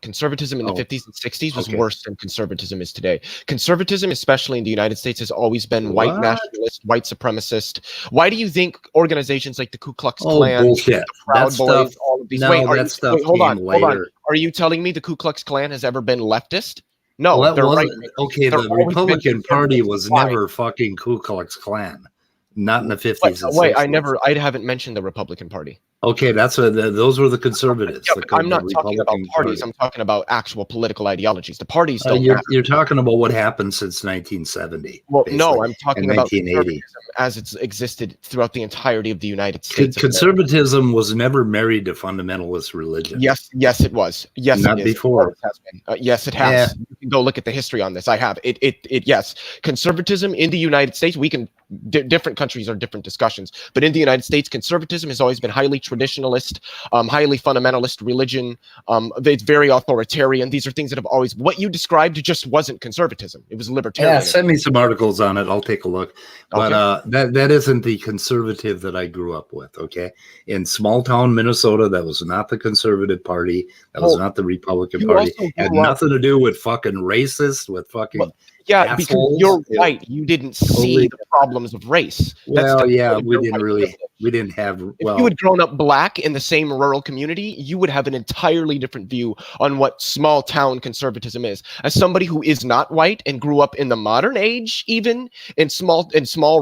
Conservatism in the 50s and 60s was worse than conservatism is today. Conservatism, especially in the United States, has always been white nationalist, white supremacist. Why do you think organizations like the Ku Klux Klan, bullshit. the Proud Boys, all of these? No, Hold on. Are you telling me the Ku Klux Klan has ever been leftist? No, well, they're right. Okay, the Republican Party was never fucking Ku Klux Klan, not in the 50s and 60s. I haven't mentioned the Republican Party. Okay, those were the conservatives. Yeah, I'm not talking about parties. I'm talking about actual political ideologies. The parties don't. You're talking about what happened since 1970. Well, no, I'm talking about 1980 as it's existed throughout the entirety of the United States. Conservatism was never married to fundamentalist religion. Yes, it was. Yes, not it is. before. It has been. Yes, it has. Yeah. You can go look at the history on this. I have it. Yes, conservatism in the United States. We can. Different countries are different discussions, but in the United States, conservatism has always been highly traditionalist, highly fundamentalist religion. It's very authoritarian. These are things that have always, what you described just wasn't conservatism. It was libertarian. Yeah, send me some articles on it. I'll take a look. But that isn't the conservative that I grew up with, okay? In small town Minnesota, that was not the conservative party. That was not the Republican Party. It had nothing to do with fucking racist, with fucking... Yeah, assholes. Because you're right. You didn't see the problems of race. Well, we didn't have. Well, if you had grown up black in the same rural community, you would have an entirely different view on what small town conservatism is. As somebody who is not white and grew up in the modern age, even in small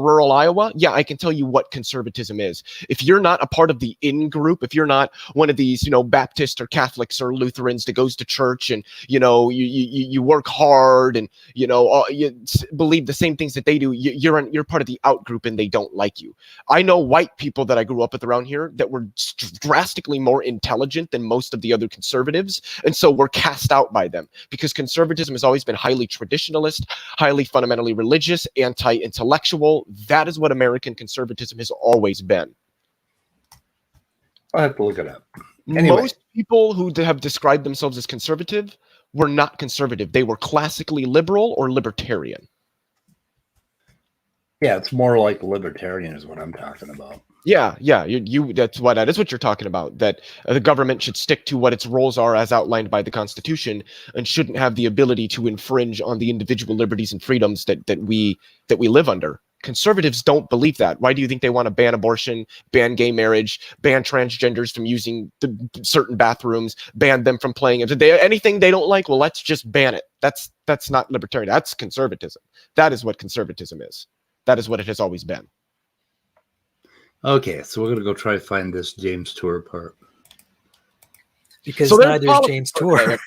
rural Iowa, yeah, I can tell you what conservatism is. If you're not a part of the in group, if you're not one of these, Baptists or Catholics or Lutherans that goes to church and you work hard and you believe the same things that they do, you're part of the out group and they don't like you. I know white people that I grew up with around here that were drastically more intelligent than most of the other conservatives, and so we're cast out by them because conservatism has always been highly traditionalist, highly fundamentally religious, anti-intellectual. That is what American conservatism has always been. I'll have to look it up. Anyway. Most people who have described themselves as conservative were not conservative. They were classically liberal or libertarian. Yeah, it's more like libertarian is what I'm talking about. Yeah. That's what you're talking about. That the government should stick to what its roles are as outlined by the Constitution, and shouldn't have the ability to infringe on the individual liberties and freedoms that we live under. Conservatives don't believe that. Why do you think they want to ban abortion, ban gay marriage, ban transgenders from using certain bathrooms, ban them from playing? If anything they don't like, well, let's just ban it. That's not libertarian. That's conservatism. That is what conservatism is. That is what it has always been. Okay, so we're going to go try to find this James Tour part. Because neither is James Tour.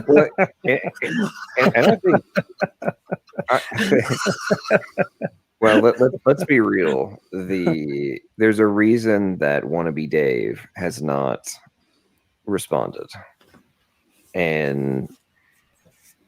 Well, and I think... well, let's be real. There's a reason that wannabe Dave has not responded. And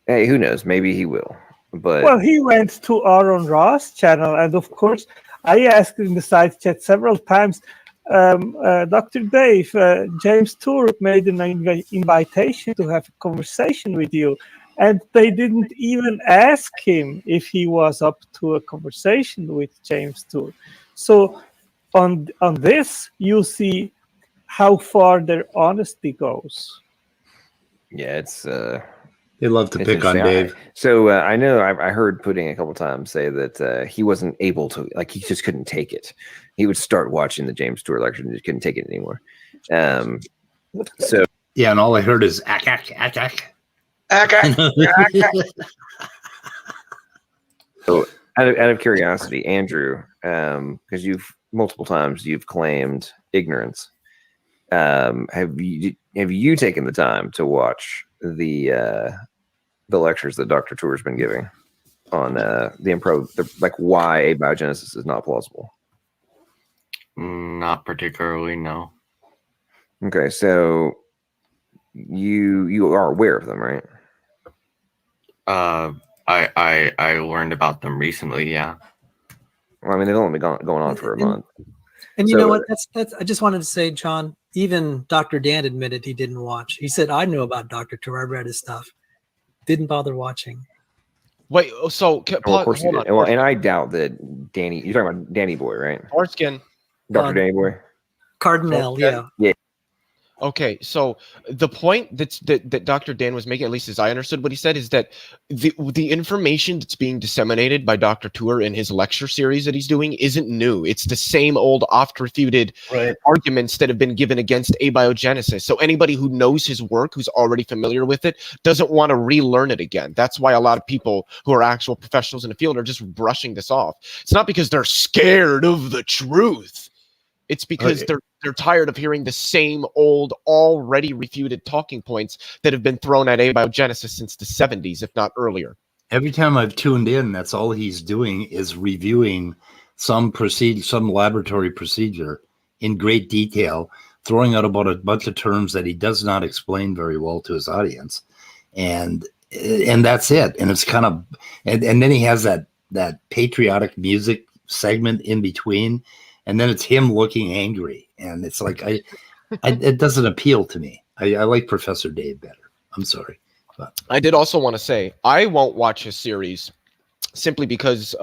hey, who knows? Maybe he will. But well, he went to Aaron Ross' channel, and of course, I asked in the side chat several times, Dr. Dave, James Tour made an invitation to have a conversation with you, and they didn't even ask him if he was up to a conversation with James Tour. So on this, you see how far their honesty goes. Yeah, it's... They love to pick on Dave. So I know I heard Pudding a couple times say that he wasn't able to, like, he just couldn't take it. He would start watching the James Tour lecture and just couldn't take it anymore. So yeah, and all I heard is ack. So Out of curiosity, Andrew, because you've multiple times you've claimed ignorance. Have you taken the time to watch the lectures that Dr. Tour's been giving on like why abiogenesis is not plausible? Not particularly, no. Okay, so you are aware of them, right? I learned about them recently, yeah. Well, I mean, they've only been going on for a month. And you know what? That's. I just wanted to say, John. Even Dr. Dan admitted he didn't watch. He said, "I knew about Dr. Tour. I read his stuff. Didn't bother watching." Wait, so of course you did. Well, and I doubt that Danny. You're talking about Danny Boy, right? Orskin. Dr. Danny Boy. Cardinal, yeah. Yeah. Okay, so the point that Dr. Dan was making, at least as I understood what he said, is that the information that's being disseminated by Dr. Tour in his lecture series that he's doing isn't new. It's the same old oft-refuted arguments that have been given against abiogenesis. So anybody who knows his work, who's already familiar with it, doesn't want to relearn it again. That's why a lot of people who are actual professionals in the field are just brushing this off. It's not because they're scared of the truth. It's because they're tired of hearing the same old, already refuted talking points that have been thrown at abiogenesis since the 70s, if not earlier. Every time I've tuned in, that's all he's doing is reviewing some laboratory procedure in great detail, throwing out about a bunch of terms that he does not explain very well to his audience, and that's it. And it's kind of and then he has that patriotic music segment in between. And then it's him looking angry, and it's like it doesn't appeal to me. I like Professor Dave better. I'm sorry, but I did also want to say I won't watch his series simply because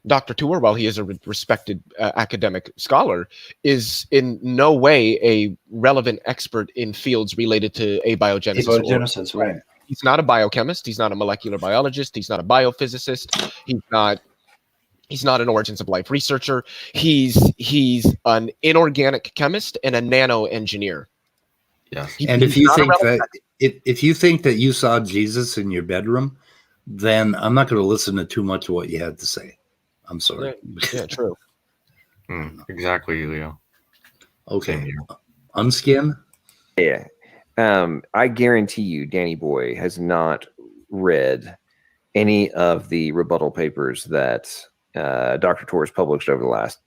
Dr. Tour, while he is a respected academic scholar, is in no way a relevant expert in fields related to abiogenesis. Abiogenesis, right? He's not a biochemist. He's not a molecular biologist. He's not a biophysicist. He's not an origins of life researcher. He's an inorganic chemist and a nano engineer. Yeah. And if you think that you saw Jesus in your bedroom, then I'm not going to listen to too much of what you had to say. I'm sorry. Yeah, true. Exactly, Leo. Okay. Unskin? Yeah. I guarantee you Danny Boy has not read any of the rebuttal papers that Dr. Tour has published over the last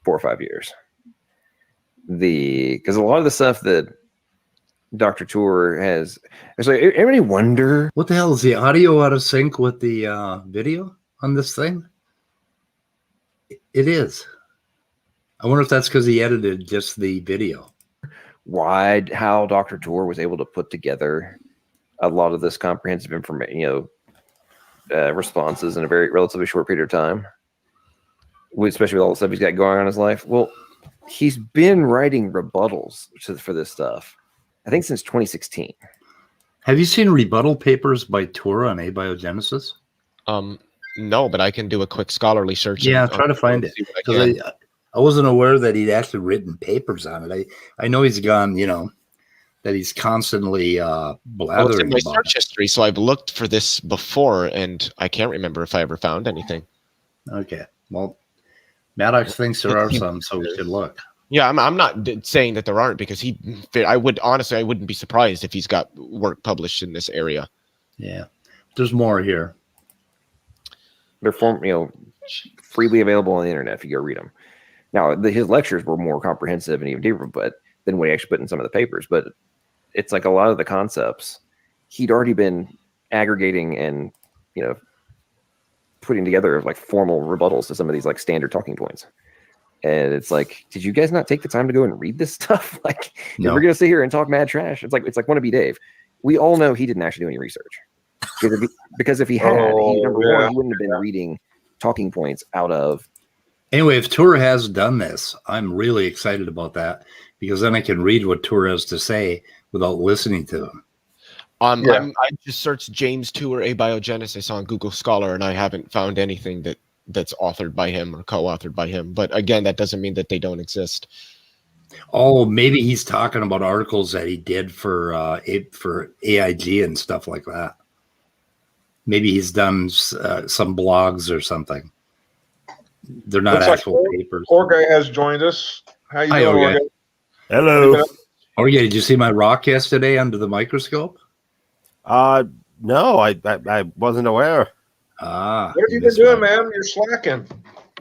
4 or 5 years. Because a lot of the stuff that Dr. Tour has, it's like, everybody wonder what the hell is the audio out of sync with the video on this thing? It is. I wonder if that's because he edited just the video. How Dr. Tour was able to put together a lot of this comprehensive information, responses in a very relatively short period of time. Especially with all the stuff he's got going on in his life. Well, he's been writing rebuttals for this stuff, I think, since 2016. Have you seen rebuttal papers by Tour on abiogenesis? No, but I can do a quick scholarly search. Yeah, try to find it. Because I wasn't aware that he'd actually written papers on it. I know he's gone, that he's constantly blathering it's in my about search history, so I've looked for this before, and I can't remember if I ever found anything. Okay, well, Maddox thinks there are some, so we should look. Yeah, I'm not saying that there aren't, because I wouldn't be surprised if he's got work published in this area. Yeah, there's more here. They're freely available on the internet if you go read them. Now, his lectures were more comprehensive and even deeper, than what he actually put in some of the papers. But it's like a lot of the concepts he'd already been aggregating and putting together like formal rebuttals to some of these like standard talking points. And it's like, did you guys not take the time to go and read this stuff? Like, if we're gonna sit here and talk mad trash, it's like wannabe Dave. We all know he didn't actually do any research, because if he had, number one, he wouldn't have been reading talking points out of. Anyway, if Tour has done this, I'm really excited about that, because then I can read what Tour has to say without listening to him. I just searched James Tour abiogenesis on Google Scholar, and I haven't found anything that's authored by him or co-authored by him. But again, that doesn't mean that they don't exist. Oh, maybe he's talking about articles that he did for AIG and stuff like that. Maybe he's done some blogs or something. They're not Looks like actual papers. Jorge has joined us. How you Hi, doing, Jorge. Jorge? Hello. Jorge, did you see my rock yesterday under the microscope? No, I wasn't aware. Ah, What have you been doing, man? You're slacking.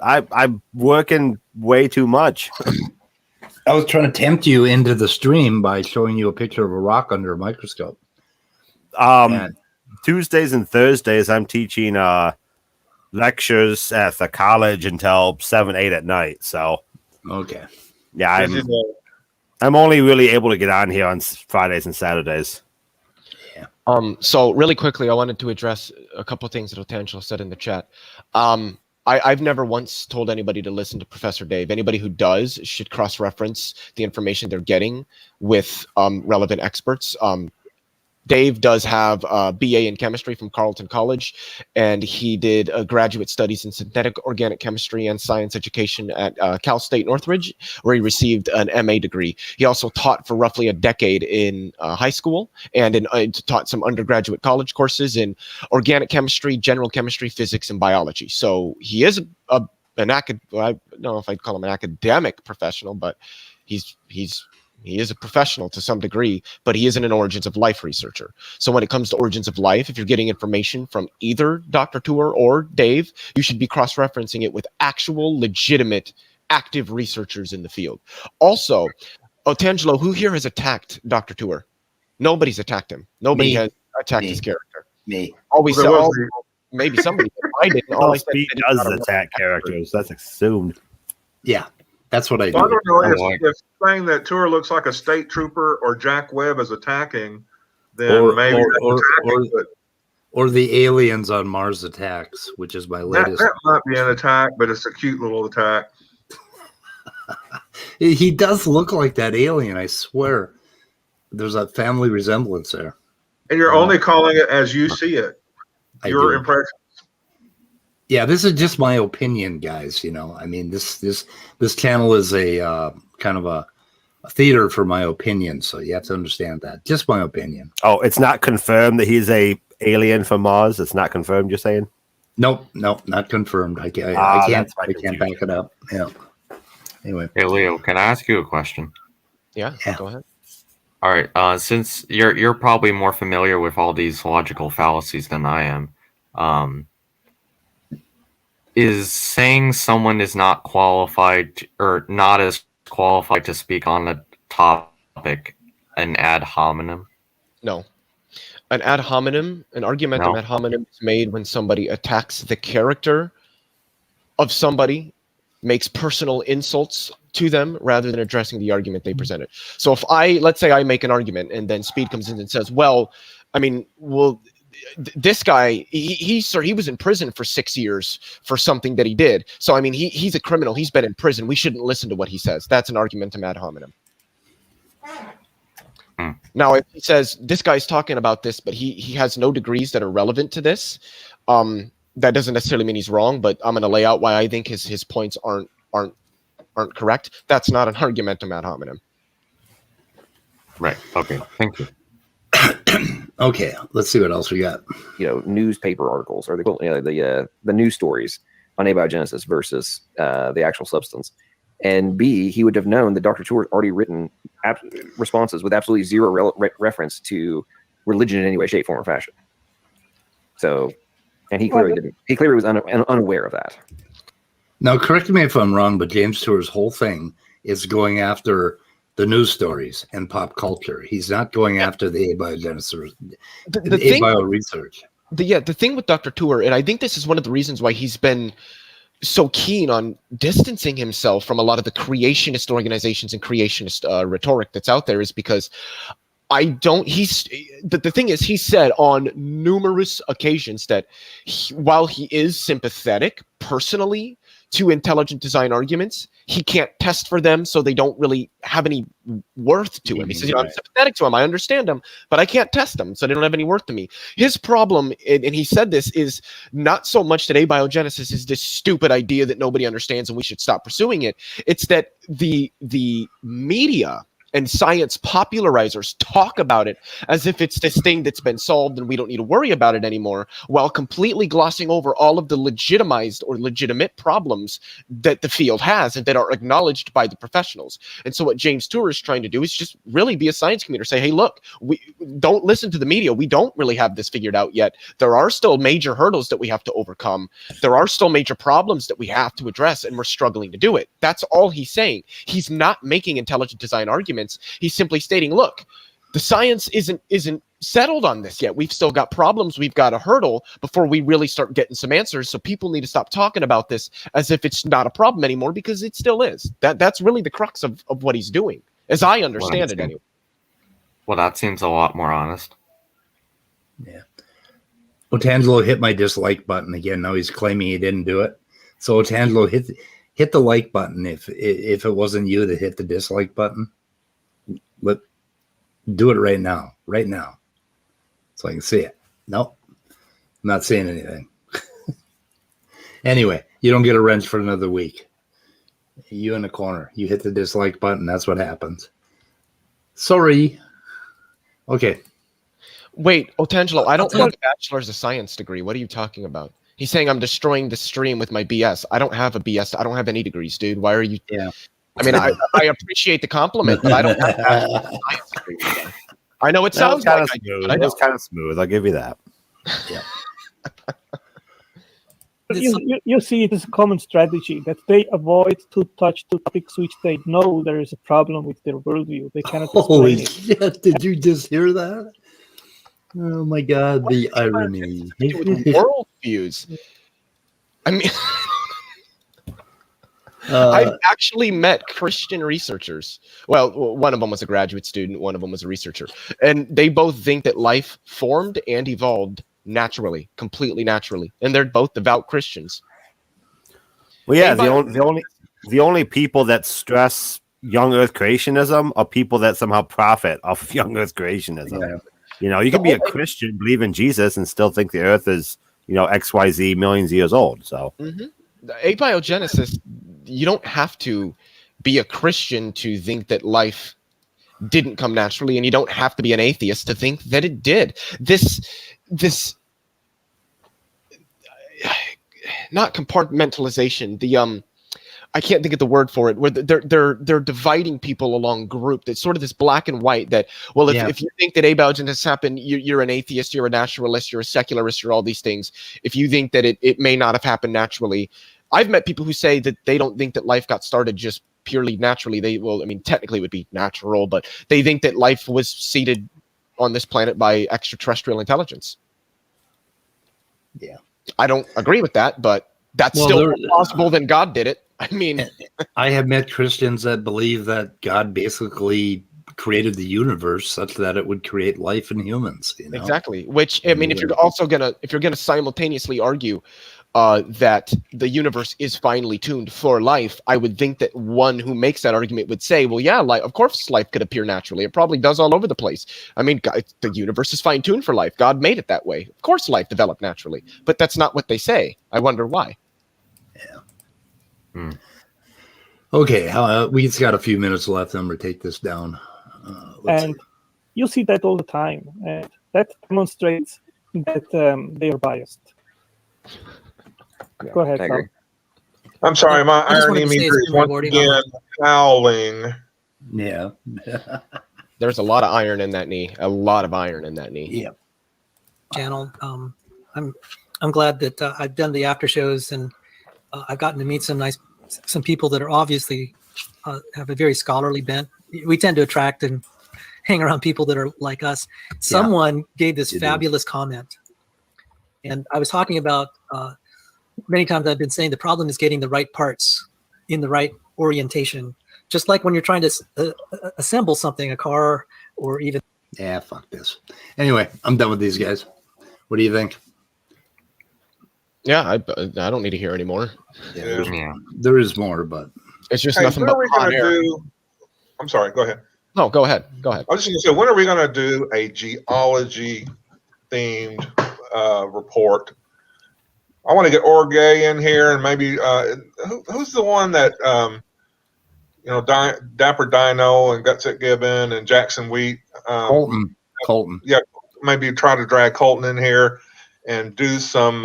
I'm working way too much. I was trying to tempt you into the stream by showing you a picture of a rock under a microscope. And Tuesdays and Thursdays, I'm teaching lectures at the college until 7, 8 at night. So, okay. Yeah, I'm only really able to get on here on Fridays and Saturdays. So really quickly, I wanted to address a couple of things that Otangelo said in the chat. I've never once told anybody to listen to Professor Dave. Anybody who does should cross-reference the information they're getting with relevant experts. Dave does have a BA in chemistry from Carleton College, and he did graduate studies in synthetic organic chemistry and science education at Cal State Northridge, where he received an MA degree. He also taught for roughly a decade in high school and taught some undergraduate college courses in organic chemistry, general chemistry, physics, and biology. So he is I don't know if I'd call him an academic professional, but he is a professional to some degree, but he isn't an origins of life researcher. So when it comes to origins of life, if you're getting information from either Dr. Tour or Dave, you should be cross-referencing it with actual, legitimate, active researchers in the field. Also, Otangelo, who here has attacked Dr. Tour? Nobody's attacked him. Nobody has attacked his character. Me. Always maybe somebody. I didn't. All I said He does attack characters. That's assumed. Yeah, that's what I do. I don't know if saying that Tour looks like a state trooper or Jack Webb is attacking, then maybe or the aliens on Mars Attacks, which is my latest. That might be an attack, but it's a cute little attack. He does look like that alien, I swear. There's a family resemblance there. And you're only calling it as you see it. Your impression. Yeah, this is just my opinion, guys. You know, I mean, this channel is a kind of a theater for my opinion, so you have to understand that. Just my opinion. Oh, it's not confirmed that he's a alien from Mars. It's not confirmed. You're saying? Nope, not confirmed. I can't back it up. Yeah. Anyway, hey Leo, can I ask you a question? Yeah. Go ahead. All right. Since you're probably more familiar with all these logical fallacies than I am, is saying someone is not qualified or not as qualified to speak on the topic an ad hominem? No. An ad hominem, an argumentum ad hominem is made when somebody attacks the character of somebody, makes personal insults to them rather than addressing the argument they presented. So if let's say I make an argument and then Speed comes in and says, this guy, he was in prison for 6 years for something that he did. So, I mean, he's a criminal. He's been in prison. We shouldn't listen to what he says. That's an argumentum ad hominem. Now, if he says this guy's talking about this, but he has no degrees that are relevant to this, that doesn't necessarily mean he's wrong, but I'm going to lay out why I think his points aren't correct. That's not an argumentum ad hominem. Right. Okay. Thank you. Okay, let's see what else we got. You know, newspaper articles or the news stories on abiogenesis versus the actual substance. And B, he would have known that Dr. Tour already written responses with absolutely zero reference to religion in any way, shape, form, or fashion. So, and he clearly didn't. He clearly was unaware of that. Now, correct me if I'm wrong, but James Tour's whole thing is going after the news stories and pop culture. He's not going after the abiogenesis, the abio research. The thing with Dr. Tour, and I think this is one of the reasons why he's been so keen on distancing himself from a lot of the creationist organizations and creationist rhetoric that's out there, is because the thing is, he said on numerous occasions that while he is sympathetic personally to intelligent design arguments, he can't test for them, so they don't really have any worth to him. He says, I'm sympathetic to him, I understand him, but I can't test them, so they don't have any worth to me. His problem, and he said this, is not so much that abiogenesis is this stupid idea that nobody understands and we should stop pursuing it. It's that the media and science popularizers talk about it as if it's this thing that's been solved and we don't need to worry about it anymore, while completely glossing over all of the legitimized or legitimate problems that the field has and that are acknowledged by the professionals. And so what James Tour is trying to do is just really be a science communicator. Say, hey, look, we don't listen to the media. We don't really have this figured out yet. There are still major hurdles that we have to overcome. There are still major problems that we have to address, and we're struggling to do it. That's all he's saying. He's not making intelligent design arguments. He's simply stating, look, the science isn't settled on this yet. We've still got problems. We've got a hurdle before we really start getting some answers. So people need to stop talking about this as if it's not a problem anymore, because it still is. That's really the crux of what he's doing, as I understand it anyway. Well, that seems a lot more honest. Yeah. Otangelo hit my dislike button again. Now he's claiming he didn't do it. So Otangelo, hit the like button if it wasn't you that hit the dislike button. But do it right now, so I can see it. Nope, I'm not seeing anything. Anyway, you don't get a wrench for another week. You in the corner. You hit the dislike button. That's what happens. Sorry. Okay. Wait, Otangelo, I don't have a bachelor's of science degree. What are you talking about? He's saying I'm destroying the stream with my BS. I don't have a BS. I don't have any degrees, dude. Why are you? Yeah. I mean, I appreciate the compliment, but I don't have a science degree. I know it sounds kind like of I do, smooth. but I That was don't. kind of smooth. I'll give you that. Yeah. You see, it is a common strategy that they avoid to touch the topics which they know there is a problem with their worldview. They cannot Holy explain it. shit! Did you just hear that? Oh my God, the irony. With world views. I mean, I've actually met Christian researchers. Well, one of them was a graduate student, one of them was a researcher. And they both think that life formed and evolved naturally, completely naturally. And they're both devout Christians. Well, yeah, the only people that stress young Earth creationism are people that somehow profit off of young Earth creationism. Yeah. You know, you can be a Christian, believe in Jesus, and still think the Earth is, XYZ millions of years old. So, The abiogenesis, you don't have to be a Christian to think that life didn't come naturally, and you don't have to be an atheist to think that it did. This not compartmentalization. I can't think of the word for it, where they're dividing people along group. That's sort of this black and white that, well, if you think that abiogenesis happened, you're an atheist, you're a naturalist, you're a secularist, you're all these things. If you think that it may not have happened naturally. I've met people who say that they don't think that life got started just purely naturally. Technically it would be natural, but they think that life was seeded on this planet by extraterrestrial intelligence. Yeah. I don't agree with that, but that's still more plausible than God did it. I mean, I have met Christians that believe that God basically created the universe such that it would create life in humans. Exactly. Which, I mean, if you're gonna simultaneously argue that the universe is finely tuned for life, I would think that one who makes that argument would say, well, yeah, of course life could appear naturally. It probably does all over the place. I mean, the universe is fine tuned for life. God made it that way. Of course life developed naturally. But that's not what they say. I wonder why. Yeah. Okay, we just got a few minutes left. I'm going to take this down. And you see that all the time. And that demonstrates that they are biased. Go ahead, Tom. I'm sorry, my I just wanted irony to say meter it's is been once rewarding again howling. Yeah. There's a lot of iron in that knee. A lot of iron in that knee. Yeah. Channel. I'm glad that I've done the after shows, and I've gotten to meet some people that are obviously have a very scholarly bent. We tend to attract and hang around people that are like us. Someone gave this fabulous comment, and I was talking about many times I've been saying the problem is getting the right parts in the right orientation. Just like when you're trying to assemble something, a car, or even. Yeah, fuck this. Anyway, I'm done with these guys. What do you think? Yeah, I don't need to hear anymore. Yeah. There is more, but it's just nothing but hot air. I'm sorry. Go ahead. No, go ahead. Go ahead. I was just going to say, when are we going to do a geology themed report? I want to get Orgay in here, and maybe who's the one that Dapper Dino and Gutsit Gibbon and Jackson Wheat. Colton. Yeah, maybe try to drag Colton in here and do some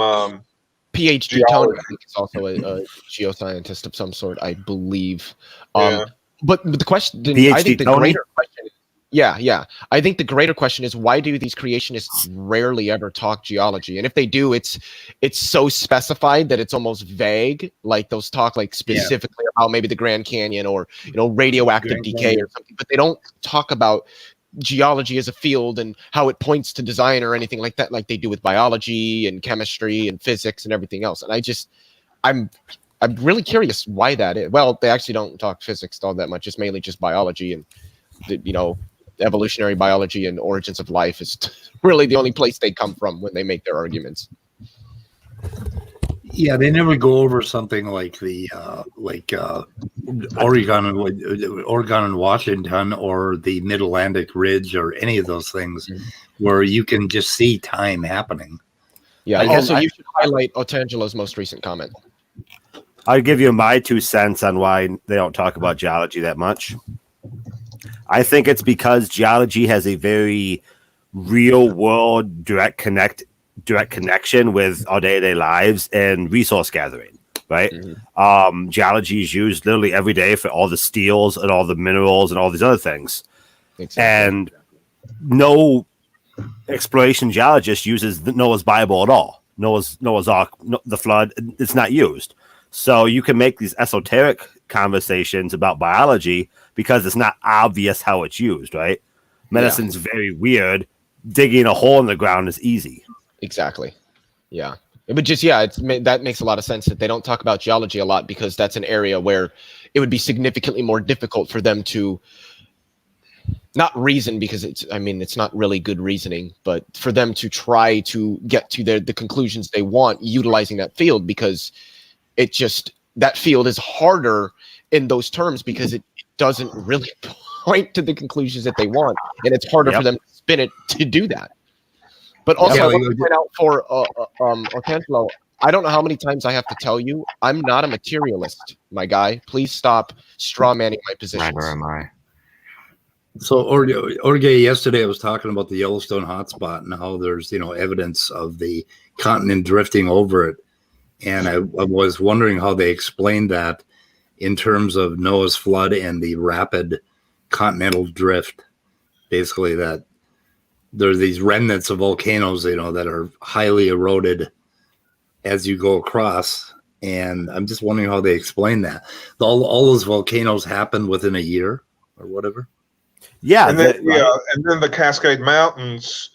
PhD Tony, I think, is also a geoscientist of some sort, I believe. But the question, I think the greater question, I think the greater question is, why do these creationists rarely ever talk geology? And if they do, it's so specified that it's almost vague. Like those talk like specifically about maybe the Grand Canyon or radioactive decay or something, but they don't talk about geology as a field and how it points to design or anything like that, like they do with biology and chemistry and physics and everything else. And I'm really curious why that is. Well, they actually don't talk physics all that much. It's mainly just biology and evolutionary biology and origins of life is really the only place they come from when they make their arguments. Yeah, they never go over something like the Oregon and Washington or the Mid-Atlantic Ridge or any of those things where you can just see time happening. Yeah, also you should highlight Otangelo's most recent comment. I'll give you my 2 cents on why they don't talk about geology that much. I think it's because geology has a very real world direct connection with our day-to-day lives and resource gathering, right? Geology is used literally every day for all the steels and all the minerals and all these other things. Exactly. And no exploration geologist uses the Noah's Bible at all. Noah's Ark, the flood, it's not used. So you can make these esoteric conversations about biology because it's not obvious how it's used, right? Medicine's very weird. Digging a hole in the ground is easy. Exactly. Yeah. But just, that makes a lot of sense that they don't talk about geology a lot because that's an area where it would be significantly more difficult for them to not reason, because it's not really good reasoning, but for them to try to get to the conclusions they want utilizing that field, because that field is harder in those terms because it doesn't really point to the conclusions that they want, and it's harder for them to spin it to do that. But also, I want to point out for Ortangelo, I don't know how many times I have to tell you, I'm not a materialist, my guy. Please stop straw manning my positions. Neither am I. So, Orge, yesterday I was talking about the Yellowstone hotspot and how there's, evidence of the continent drifting over it. And I was wondering how they explained that in terms of Noah's flood and the rapid continental drift. Basically, that there are these remnants of volcanoes, that are highly eroded as you go across. And I'm just wondering how they explain that. All those volcanoes happen within a year or whatever. Yeah. And then the Cascade Mountains,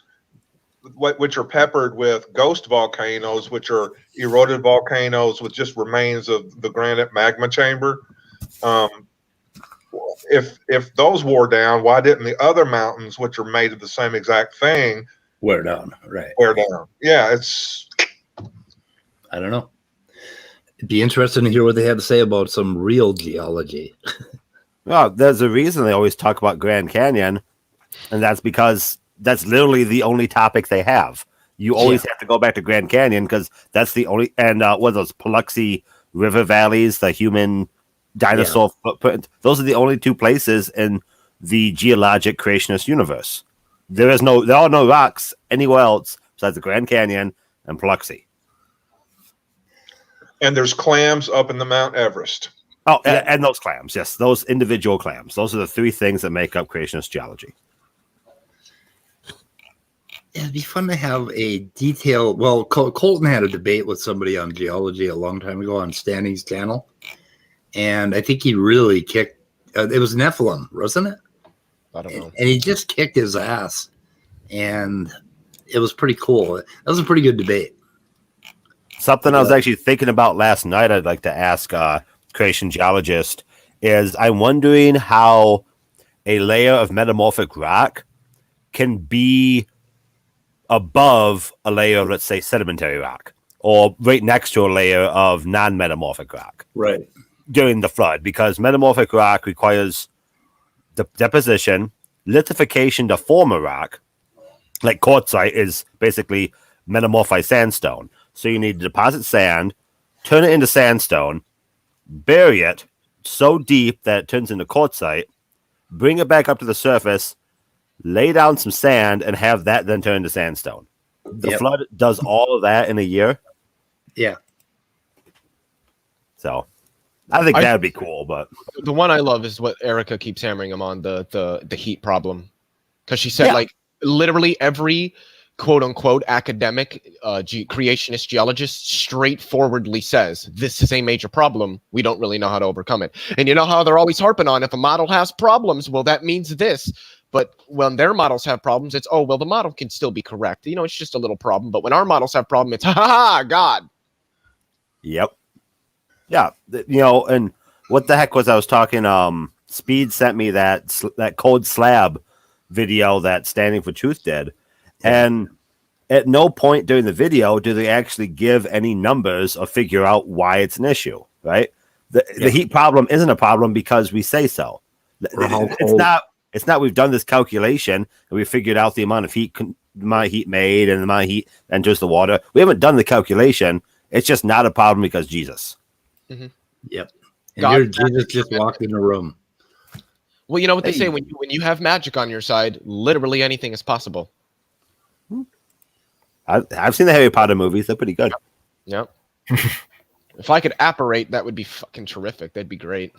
which are peppered with ghost volcanoes, which are eroded volcanoes with just remains of the granite magma chamber. If those wore down, why didn't the other mountains, which are made of the same exact thing, wear down? Right. Wear down. Yeah, I don't know. It'd be interesting to hear what they have to say about some real geology. Well, there's a reason they always talk about Grand Canyon, and that's because that's literally the only topic they have. You always have to go back to Grand Canyon because that's the only, and what are those Paluxy River valleys, the human dinosaur footprint, those are the only 2 places in the geologic creationist universe. There are no rocks anywhere else besides the Grand Canyon and Paluxy. And there's clams up in the Mount Everest. Oh, and those clams, yes, those individual clams. Those are the 3 things that make up creationist geology. It'd be fun to have a detailed. Well, Colton had a debate with somebody on geology a long time ago on Stanley's channel, and I think he really kicked. It was Nephilim, wasn't it? I don't know. And he just kicked his ass, and it was pretty cool. That was a pretty good debate. Something I was actually thinking about last night. I'd like to ask creation geologist is I'm wondering how a layer of metamorphic rock can be above a layer of, let's say, sedimentary rock, or right next to a layer of non-metamorphic rock. Right. During the flood, because metamorphic rock requires the deposition, lithification to form a rock. Like quartzite is basically metamorphized sandstone. So you need to deposit sand, turn it into sandstone, bury it, so deep that it turns into quartzite, bring it back up to the surface, lay down some sand, and have that then turn into sandstone. The flood does all of that in a year. Yeah. So I think that'd be cool, but the one I love is what Erica keeps hammering him on, the heat problem. Because she said like literally every quote unquote academic creationist geologist straightforwardly says this is a major problem. We don't really know how to overcome it. And you know how they're always harping on if a model has problems, well, that means this. But when their models have problems, it's, oh, well, the model can still be correct. You know, it's just a little problem. But when our models have problems, it's, ha ha ha, God. Yep. Yeah. You know, and what the heck was I was talking? Speed sent me that Cold Slab video that Standing for Truth did. And at no point during the video do they actually give any numbers or figure out why it's an issue, right? The heat problem isn't a problem because we say so. It's not we've done this calculation and we figured out the amount of heat made and the amount of heat enters the water. We haven't done the calculation. It's just not a problem because Jesus. Mm-hmm. Yep. And Jesus just walked in the room. Well, you know what they say, when you have magic on your side, literally anything is possible. I've seen the Harry Potter movies. They're pretty good. Yep. If I could apparate, that would be fucking terrific. That'd be great.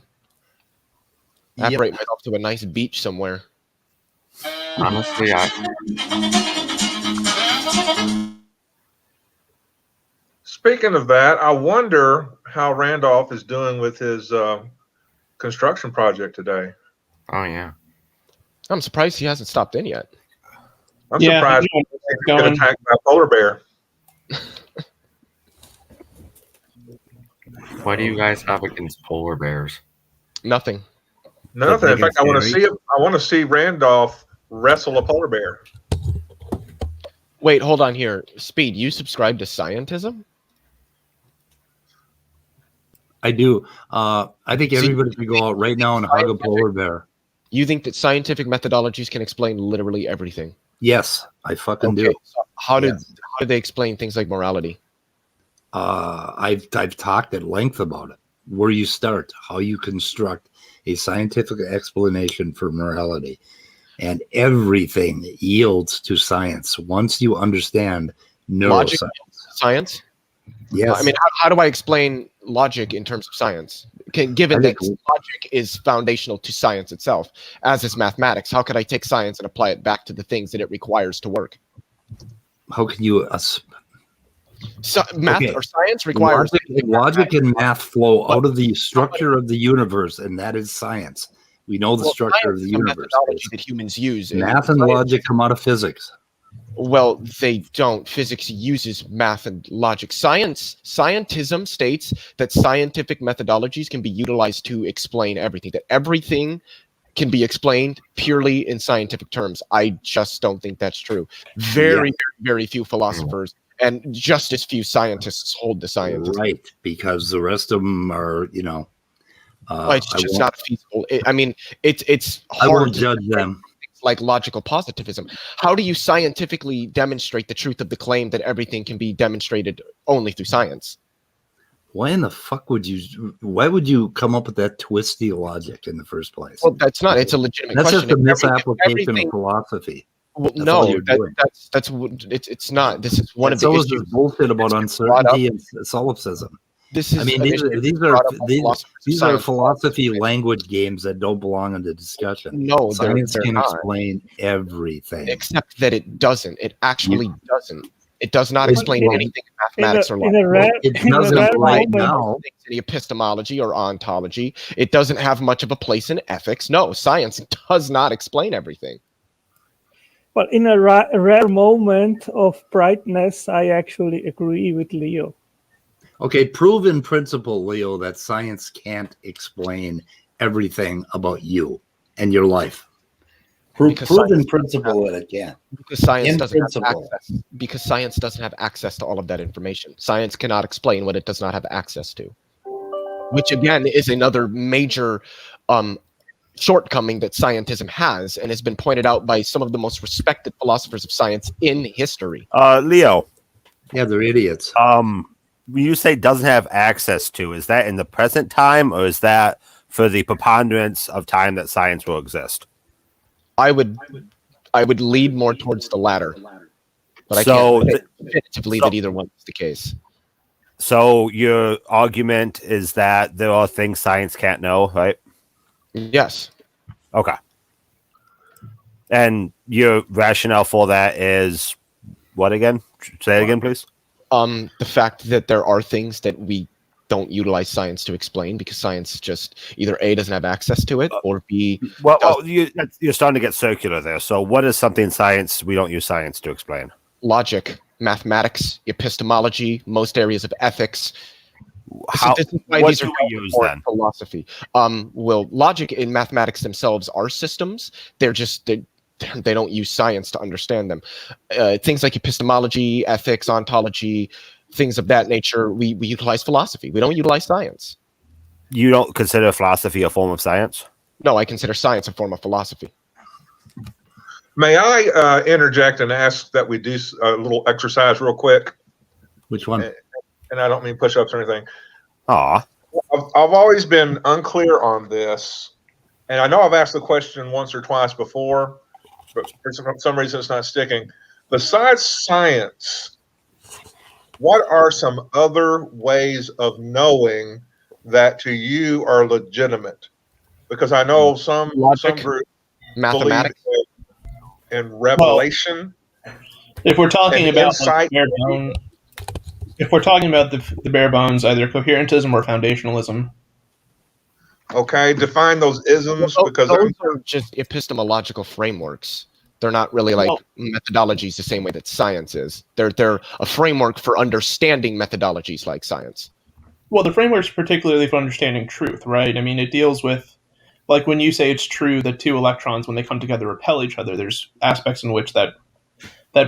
Apparate myself to a nice beach somewhere. Honestly, Speaking of that, I wonder how Randolph is doing with his construction project today. Oh, yeah. I'm surprised he hasn't stopped in yet. I'm surprised he's been attacked by a polar bear. What do you guys have against polar bears? Nothing. Nothing. In fact, I want to see it. I want to see Randolph wrestle a polar bear. Wait, hold on here. Speed, you subscribe to scientism? I do. I think everybody should go out right now and hug a polar bear. You think that scientific methodologies can explain literally everything? Yes, I fucking do. So how do they explain things like morality? I've talked at length about it. Where you start, how you construct a scientific explanation for morality, and everything yields to science once you understand neuroscience. Logic, science. Yes. I mean, how do I explain logic in terms of science? Given that logic is foundational to science itself, as is mathematics, how could I take science and apply it back to the things that it requires to work? How can you? Math or science requires logic and math flow out of the structure of the universe, and that is science. We know the structure of the universe. That humans use. Math and logic come out of physics. Well, they don't. Physics uses math and logic. Scientism states that scientific methodologies can be utilized to explain everything, that everything can be explained purely in scientific terms. I just don't think that's true. Very few philosophers and just as few scientists hold the science. Right, because the rest of them are, it's just not feasible. It's hard. I won't judge them. Like logical positivism. How do you scientifically demonstrate the truth of the claim that everything can be demonstrated only through science? Why in the fuck would you come up with that twisty logic in the first place? Well, that's not. It's a legitimate question. That's just a misapplication of philosophy. Well, no, it's not. This is one of the issues. This bullshit about uncertainty and solipsism. This is. I mean, these are philosophy language games that don't belong in the discussion. No, science they're can not. explain everything, except that it doesn't. It actually doesn't. It does not explain anything in mathematics or logic. It doesn't right now. In epistemology or ontology, it doesn't have much of a place in ethics. No, science does not explain everything. Well, in a rare moment of brightness, I actually agree with Leo. Okay, prove in principle, Leo, that science can't explain everything about you and your life. Prove in principle that it can. Because science doesn't have access. Because science doesn't have access to all of that information. Science cannot explain what it does not have access to. Which again is another major shortcoming that scientism has, and has been pointed out by some of the most respected philosophers of science in history. Leo. Yeah, they're idiots. When you say doesn't have access to, is that in the present time or is that for the preponderance of time that science will exist? I would lead more towards the latter, but So I can't definitively that either one is the case. So your argument is that there are things science can't know, right? Yes. Okay. And your rationale for that is what again? Say it again, please. The fact that there are things that we don't utilize science to explain because science just either A, doesn't have access to it, or B... Well, you're starting to get circular there. So what is something science we don't use science to explain? Logic, mathematics, epistemology, most areas of ethics. How, so this is why what these do are we use then? philosophy. Well, logic and mathematics themselves are systems. They're just... They don't use science to understand them. Things like epistemology, ethics, ontology, things of that nature, we utilize philosophy. We don't utilize science. You don't consider philosophy a form of science? No, I consider science a form of philosophy. May I interject and ask that we do a little exercise real quick? Which one? And I don't mean push-ups or anything. Aw. I've always been unclear on this, and I know I've asked the question once or twice before, but for some reason it's not sticking. Besides science, what are some other ways of knowing that to you are legitimate? Because I know some groups mathematics, believe in revelation. Well, if we're talking about insight, if we're talking about the bare bones, either coherentism or foundationalism. Okay, define those isms, because those are just epistemological frameworks. They're not really like methodologies the same way that science is. They're a framework for understanding methodologies like science. Well, the framework's particularly for understanding truth, right? I mean, it deals with, like when you say it's true that two electrons, when they come together, repel each other, there's aspects in which that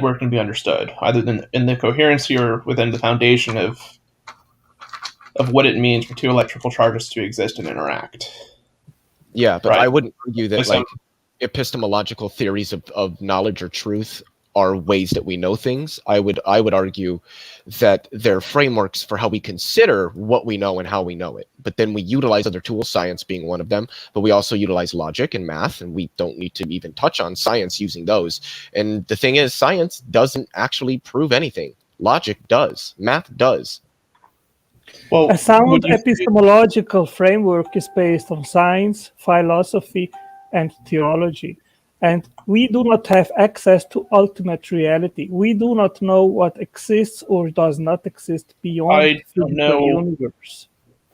work can be understood, either in the coherency or within the foundation of what it means for two electrical charges to exist and interact. Yeah, but right? I wouldn't argue that So, like epistemological theories of knowledge or truth are ways that we know things. I would argue that they're frameworks for how we consider what we know and how we know it. But then we utilize other tools, science being one of them, but we also utilize logic and math, and we don't need to even touch on science using those. And the thing is, science doesn't actually prove anything. Logic does. Math does. Well, a sound epistemological framework is based on science, philosophy, and theology. And we do not have access to ultimate reality. We do not know what exists or does not exist beyond the physical universe.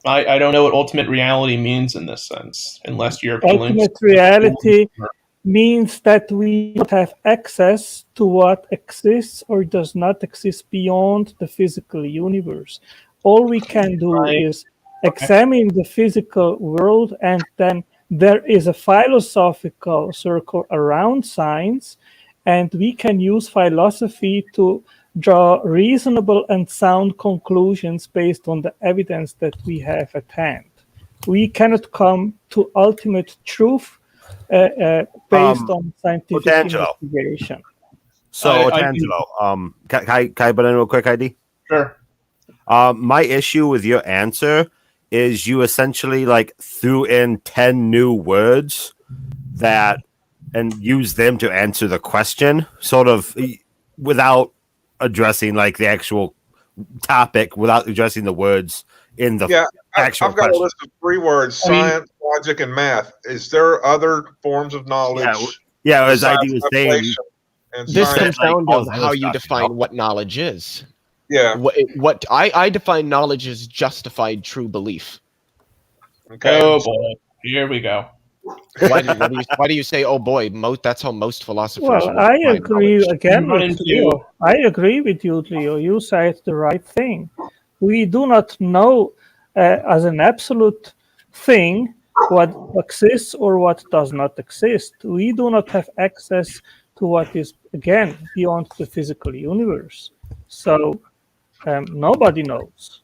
I don't know what ultimate reality means in this sense, unless you're appealing. Ultimate reality means that we don't have access to what exists or does not exist beyond the physical universe. All we can do is examine the physical world, and then there is a philosophical circle around science, and we can use philosophy to draw reasonable and sound conclusions based on the evidence that we have at hand. We cannot come to ultimate truth based on scientific investigation. So, Angelo, can I butt in real quick, ID? Sure. My issue with your answer is you essentially like threw in 10 new words and use them to answer the question, sort of without addressing like the actual topic, without addressing the words in the actual I've got question. a list of 3 words: science, logic, and math. Is there other forms of knowledge? Yeah, as ID was saying, this comes down to how you define what knowledge is. Yeah. What I define knowledge as justified true belief. Okay. Oh boy, here we go. Why do you say, oh boy? That's how most philosophers. Well, I agree again with you. you. I agree with you, Leo. You said the right thing. We do not know as an absolute thing what exists or what does not exist. We do not have access to what is, again, beyond the physical universe. So nobody knows.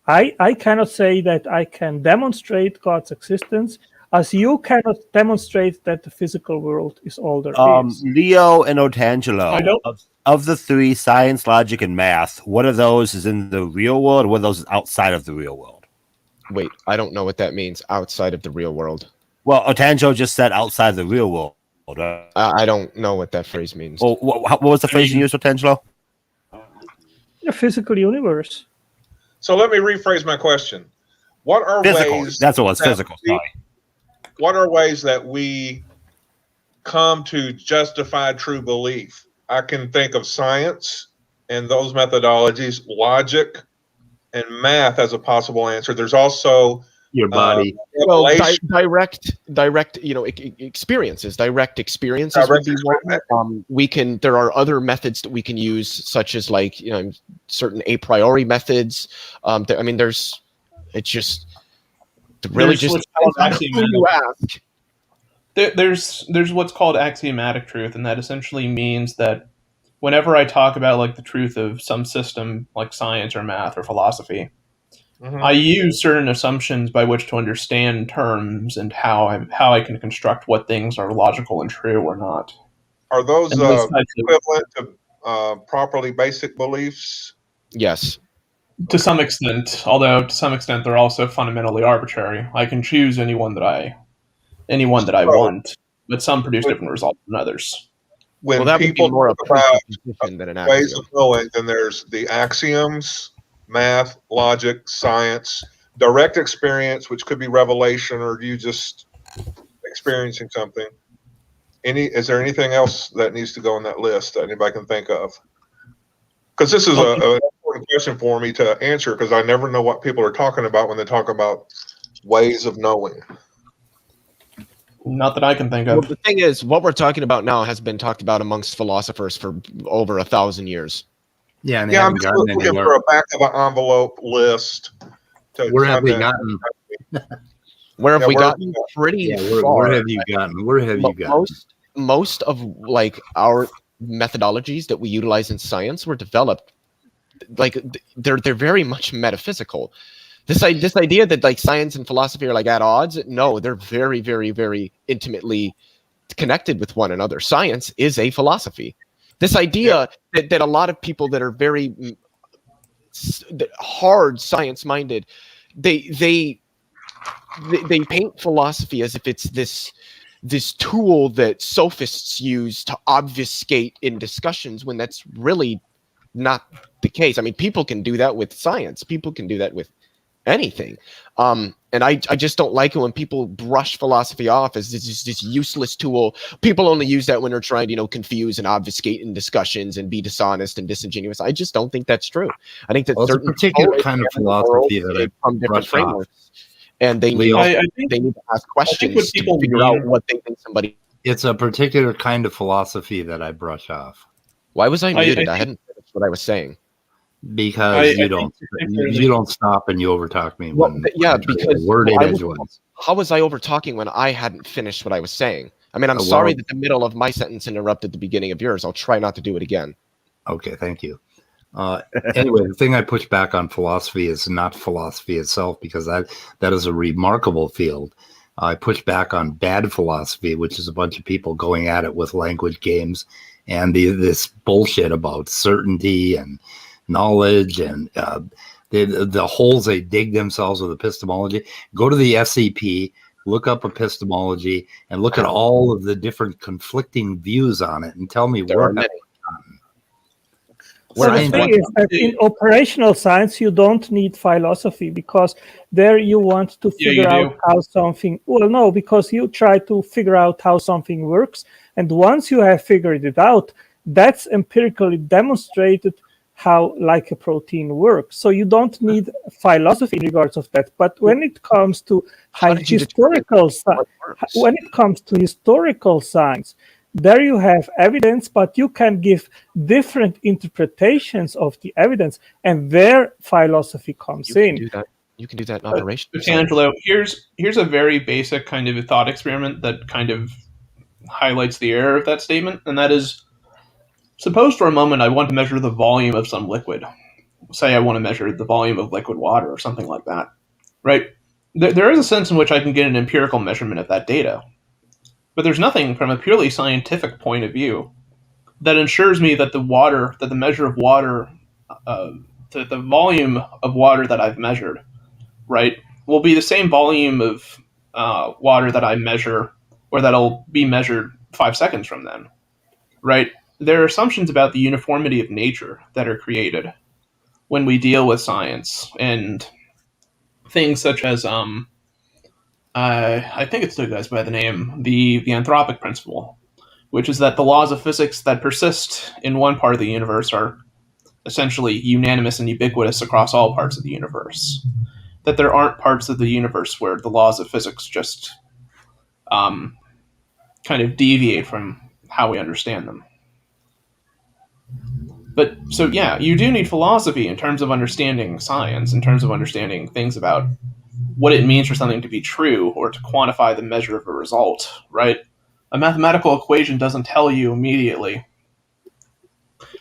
I cannot say that I can demonstrate God's existence, as you cannot demonstrate that the physical world is all there is. Leo and Otangelo, of the 3, science, logic, and math, what of those is in the real world, what of those is outside of the real world? Wait, I don't know what that means. Outside of the real world. Well, Otanjo just said outside the real world. Right? I don't know what that phrase means. Well, what was the phrase you used, Otangelo? A physical universe. So let me rephrase my question. What are Physical. ways That's what it's physical. Sorry. What are ways that we come to justify true belief? I can think of science and those methodologies, logic, and math as a possible answer. There's also your body. Well, direct, experiences. Direct experiences would be one. There are other methods that we can use, such as certain a priori methods. It's just really There's just what's called who you ask. There's what's called axiomatic truth, and that essentially means that whenever I talk about the truth of some system, like science or math or philosophy, I use certain assumptions by which to understand terms and how I can construct what things are logical and true or not. Are those equivalent to properly basic beliefs? Yes. To some extent, although to some extent they're also fundamentally arbitrary. I can choose anyone that I want, but some produce different results than others. When that people would be more a talk about presupposition than an ways axiom. of knowing, then there's the axioms, math, logic, science, direct experience, which could be revelation or you just experiencing something. Is there anything else that needs to go on that list that anybody can think of? Because this is an important question for me to answer, because I never know what people are talking about when they talk about ways of knowing. Not that I can think of. Well, the thing is, what we're talking about now has been talked about amongst philosophers for over 1,000 years. Yeah, and I'm just looking for a back of an envelope list. Where have we gotten? Where have we gotten? Pretty far. Where have you gotten? Where have you gotten? Most of our methodologies that we utilize in science were developed they're very much metaphysical. This idea that science and philosophy are at odds, no, they're very, very, very intimately connected with one another. Science is a philosophy. This idea that a lot of people that are very hard science minded, they paint philosophy as if it's this tool that sophists use to obfuscate in discussions, when that's really not the case. I mean, people can do that with science. People can do that with anything. And I just don't like it when people brush philosophy off as this useless tool. People only use that when they're trying to, confuse and obfuscate in discussions and be dishonest and disingenuous. I just don't think that's true. I think that certain a particular kind of philosophy that I from different brush frameworks. off. And they need to ask questions to figure out what they think somebody. It's a particular kind of philosophy that I brush off. Why was I muted? I hadn't finished what I was saying. Because you don't stop and you overtalk me. Well, because how was I overtalking when I hadn't finished what I was saying? I mean, I'm sorry that the middle of my sentence interrupted the beginning of yours. I'll try not to do it again. Okay, thank you. Anyway, the thing I push back on philosophy is not philosophy itself, because that is a remarkable field. I push back on bad philosophy, which is a bunch of people going at it with language games and this bullshit about certainty and knowledge and the holes they dig themselves with epistemology. Go to the SCP, look up epistemology, and look at all of the different conflicting views on it, and tell me where. So the thing is that in operational science, you don't need philosophy, because there you want to figure out how something. Well, no, because you try to figure out how something works, and once you have figured it out, that's empirically demonstrated how a protein works. So you don't need philosophy in regards of that. But when it comes to historical science, there you have evidence, but you can give different interpretations of the evidence, and there philosophy comes in. You can do that in operation. Angelo, here's a very basic kind of a thought experiment that kind of highlights the error of that statement, and that is, suppose for a moment I want to measure the volume of some liquid. Say I want to measure the volume of liquid water or something like that, right? There is a sense in which I can get an empirical measurement of that data. But there's nothing from a purely scientific point of view that ensures me that the measure of water, the volume of water that I've measured, right, will be the same volume of water that I measure, or that'll be measured 5 seconds from then, right? There are assumptions about the uniformity of nature that are created when we deal with science, and things such as I think it still goes by the name the anthropic principle, which is that the laws of physics that persist in one part of the universe are essentially unanimous and ubiquitous across all parts of the universe. That there aren't parts of the universe where the laws of physics just kind of deviate from how we understand them. But so yeah, you do need philosophy in terms of understanding science, in terms of understanding things about what it means for something to be true or to quantify the measure of a result, right? A mathematical equation doesn't tell you immediately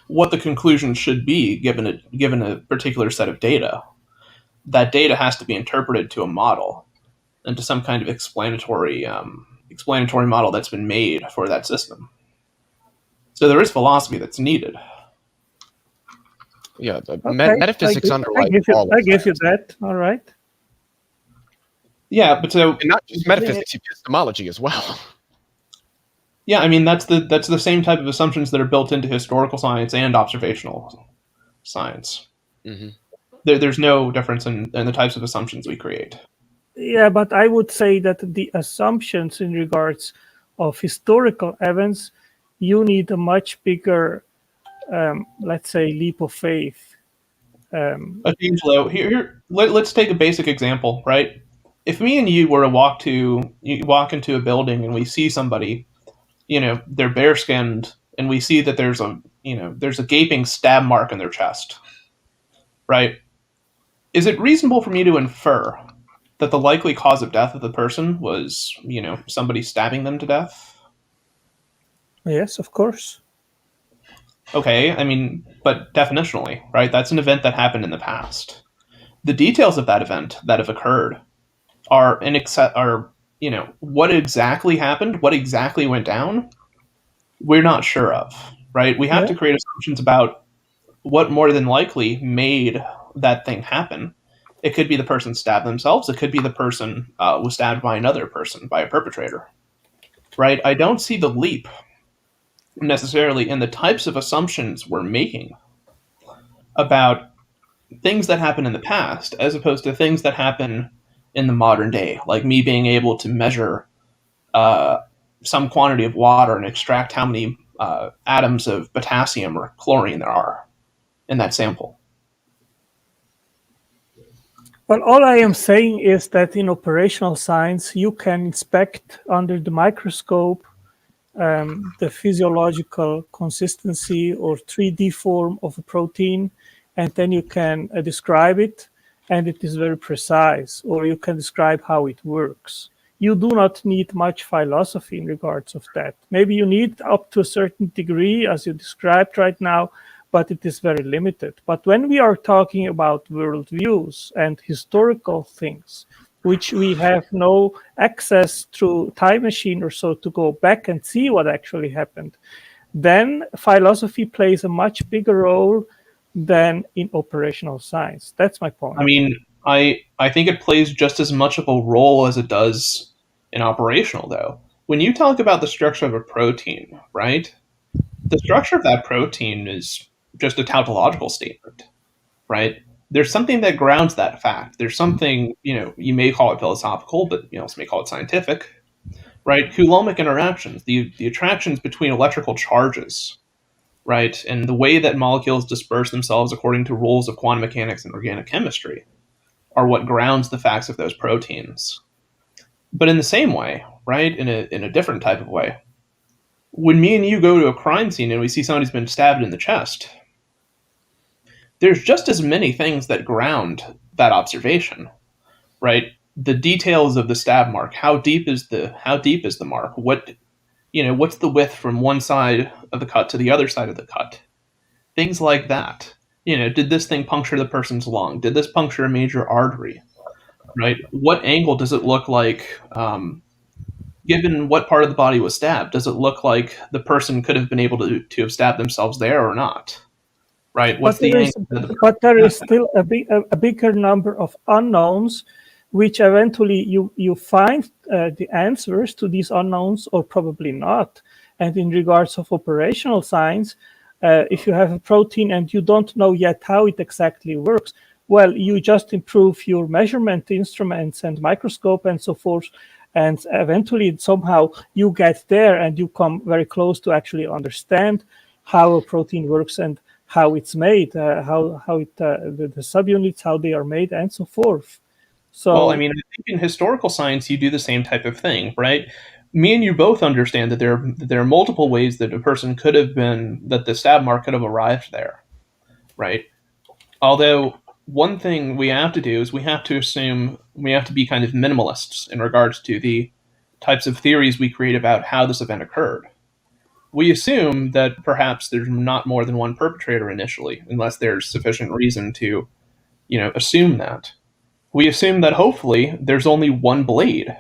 what the conclusion should be given a particular set of data. That data has to be interpreted to a model and to some kind of explanatory model that's been made for that system. So there is philosophy that's needed. Yeah, the Okay, metaphysics underlie all of I give you that. All right. Yeah, but so and not just metaphysics, epistemology as well. Yeah, I mean that's the same type of assumptions that are built into historical science and observational science. Mm-hmm. There's no difference in the types of assumptions we create. Yeah, but I would say that the assumptions in regards of historical events, you need a much bigger, let's say, leap of faith. Angelo, let's take a basic example, right? If me and you were to walk into a building and we see somebody, they're bare skinned, and we see that there's a gaping stab mark in their chest, right? Is it reasonable for me to infer that the likely cause of death of the person was, somebody stabbing them to death? Yes, of course. Okay, I mean, but definitionally, right? That's an event that happened in the past. The details of that event that have occurred are what exactly happened, what exactly went down, we're not sure of, right? We have to create assumptions about what more than likely made that thing happen. It could be the person stabbed themselves. It could be the person was stabbed by another person, by a perpetrator, right? I don't see the leap necessarily in the types of assumptions we're making about things that happen in the past as opposed to things that happen in the modern day, like me being able to measure some quantity of water and extract how many atoms of potassium or chlorine there are in that sample. Well, all I am saying is that in operational science, you can inspect under the microscope the physiological consistency or 3D form of a protein, and then you can describe it, and it is very precise, or you can describe how it works. You do not need much philosophy in regards of that. Maybe you need up to a certain degree, as you described right now, but it is very limited. But when we are talking about worldviews and historical things, which we have no access through time machine or so to go back and see what actually happened, then philosophy plays a much bigger role than in operational science. That's my point. I mean, I think it plays just as much of a role as it does in operational, though. When you talk about the structure of a protein, right? The structure of that protein is just a tautological statement, right? There's something that grounds that fact. There's something, you may call it philosophical, but you also may call it scientific, right? Coulombic interactions, the attractions between electrical charges, right? And the way that molecules disperse themselves according to rules of quantum mechanics and organic chemistry are what grounds the facts of those proteins. But in the same way, right, in a different type of way, when me and you go to a crime scene and we see somebody's been stabbed in the chest, there's just as many things that ground that observation, right? The details of the stab mark. How deep is the mark? What's the width from one side of the cut to the other side of the cut? Things like that. Did this thing puncture the person's lung? Did this puncture a major artery? Right? What angle does it look like? Given what part of the body was stabbed, does it look like the person could have been able to have stabbed themselves there or not? Right? But there is still a bigger number of unknowns which eventually you find the answers to these unknowns or probably not. And in regards of operational science, if you have a protein and you don't know yet how it exactly works, well, you just improve your measurement instruments and microscope and so forth. And eventually, somehow, you get there and you come very close to actually understand how a protein works and how it's made, how it the subunits, how they are made, and so forth. So, well, I mean, I think in historical science, you do the same type of thing, right? Me and you both understand that there are multiple ways that a person could have been, that the stab mark could have arrived there, right? Although one thing we have to do is we have to be kind of minimalists in regards to the types of theories we create about how this event occurred. We assume that perhaps there's not more than one perpetrator initially, unless there's sufficient reason to, assume that. We assume that hopefully there's only one blade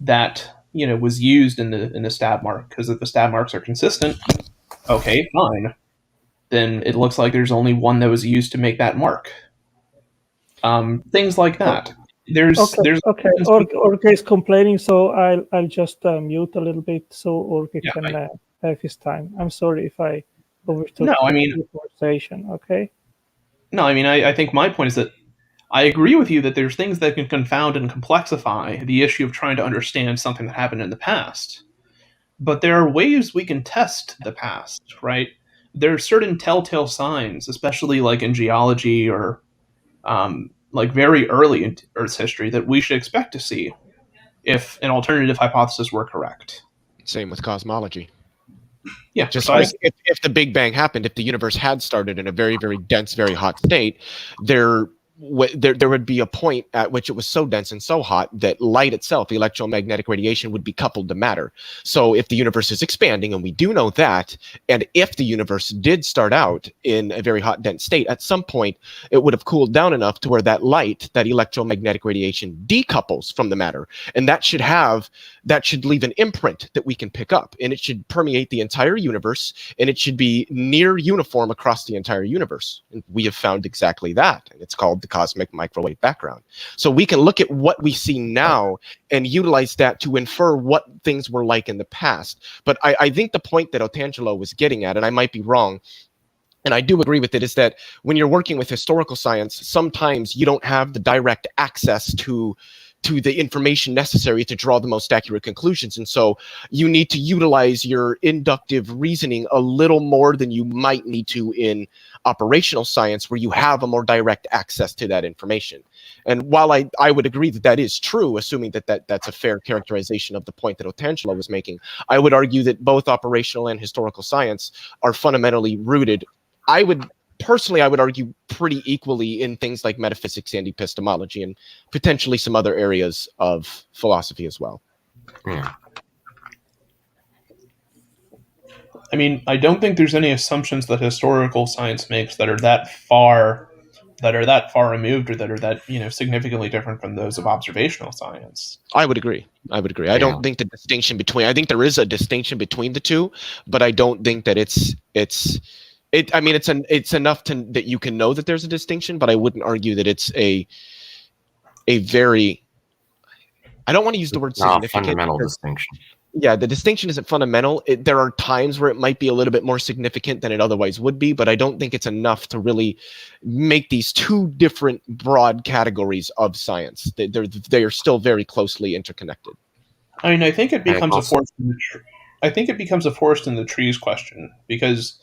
that, was used in the stab mark, because if the stab marks are consistent, okay, fine. Then it looks like there's only one that was used to make that mark. Things like that. There's Orge is complaining, so I'll just mute a little bit so Orge can have his time. I'm sorry if I overtook the conversation. Okay. No, I mean, I think my point is that I agree with you that there's things that can confound and complexify the issue of trying to understand something that happened in the past. But there are ways we can test the past, right? There are certain telltale signs, especially like in geology or like very early in Earth's history, that we should expect to see if an alternative hypothesis were correct. Same with cosmology. Yeah, just like if the Big Bang happened, if the universe had started in a very, very dense, very hot state, there would be a point at which it was so dense and so hot that light itself, electromagnetic radiation, would be coupled to matter. So if the universe is expanding, and we do know that, and if the universe did start out in a very hot, dense state, at some point it would have cooled down enough to where that light, that electromagnetic radiation, decouples from the matter, and that should leave an imprint that we can pick up, and it should permeate the entire universe, and it should be near uniform across the entire universe. And we have found exactly that, and it's called the cosmic microwave background. So we can look at what we see now and utilize that to infer what things were like in the past. But I think the point that Otangelo was getting at, and I might be wrong, and I do agree with it, is that when you're working with historical science, sometimes you don't have the direct access to the information necessary to draw the most accurate conclusions. And so you need to utilize your inductive reasoning a little more than you might need to in operational science, where you have a more direct access to that information. And while I would agree that that is true, assuming that's a fair characterization of the point that Otangelo was making, I would argue that both operational and historical science are fundamentally rooted. I would argue pretty equally in things like metaphysics and epistemology, and potentially some other areas of philosophy as well. Yeah. I mean, I don't think there's any assumptions that historical science makes that are that far removed, or that are that, significantly different from those of observational science. I would agree. I don't think I think there is a distinction between the two, but I don't think that it's enough that you can know that there's a distinction, but I wouldn't argue that it's a very, I don't want to use the word significant. Fundamental distinction. Yeah, the distinction isn't fundamental. There are times where it might be a little bit more significant than it otherwise would be, but I don't think it's enough to really make these two different broad categories of science. They are still very closely interconnected. I mean, I think it becomes a forest in the trees question, because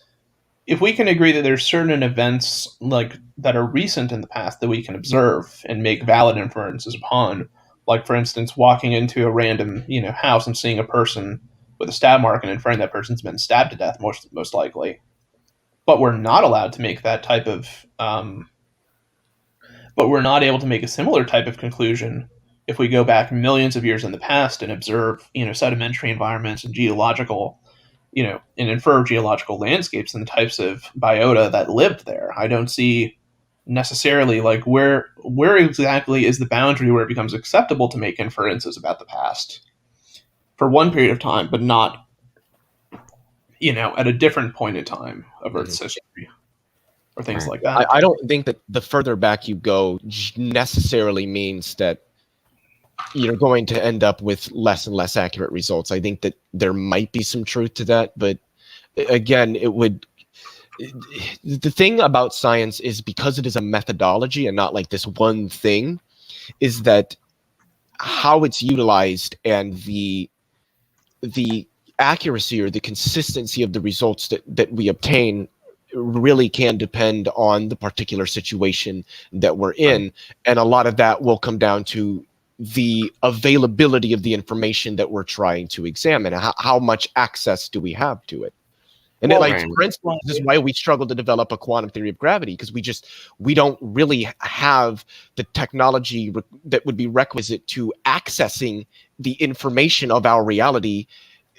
if we can agree that there's certain events like that are recent in the past that we can observe and make valid inferences upon, like for instance, walking into a random house and seeing a person with a stab mark and inferring that person's been stabbed to death, most likely, but we're not allowed to make that type of, but we're not able to make a similar type of conclusion if we go back millions of years in the past and observe sedimentary environments and geological. And infer geological landscapes and the types of biota that lived there. I don't see necessarily like where exactly is the boundary where it becomes acceptable to make inferences about the past for one period of time, but not, at a different point in time of Earth's history or things like that. I don't think that the further back you go necessarily means that you're going to end up with less and less accurate results. I think that there might be some truth to that, but again, the thing about science is, because it is a methodology and not like this one thing, is that how it's utilized and the accuracy or the consistency of the results that we obtain really can depend on the particular situation that we're in. And a lot of that will come down to the availability of the information that we're trying to examine. How much access do we have to it? And Well, for instance, this is why we struggle to develop a quantum theory of gravity, because we don't really have the technology that would be requisite to accessing the information of our reality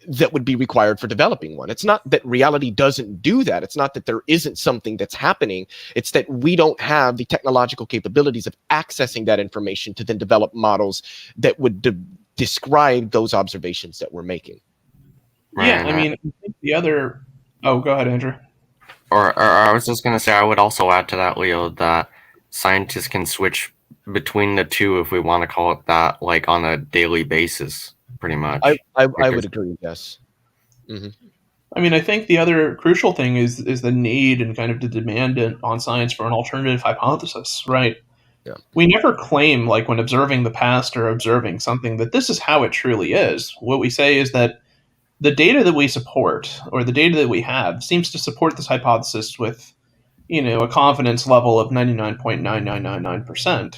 that would be required for developing one. It's not that reality doesn't do that. It's not that there isn't something that's happening. It's that we don't have the technological capabilities of accessing that information to then develop models that would describe those observations that we're making. Yeah, I mean, I think the other... Oh, go ahead, Andrew. Or I was just going to say, I would also add to that, Leo, that scientists can switch between the two, if we want to call it that, like on a daily basis, pretty much. I would agree, yes. Mm-hmm. I mean, I think the other crucial thing is the need and kind of the demand on science for an alternative hypothesis, right? Yeah. We never claim, like when observing the past or observing something, that this is how it truly is. What we say is that the data that we support, or the data that we have, seems to support this hypothesis with, a confidence level of 99.9999%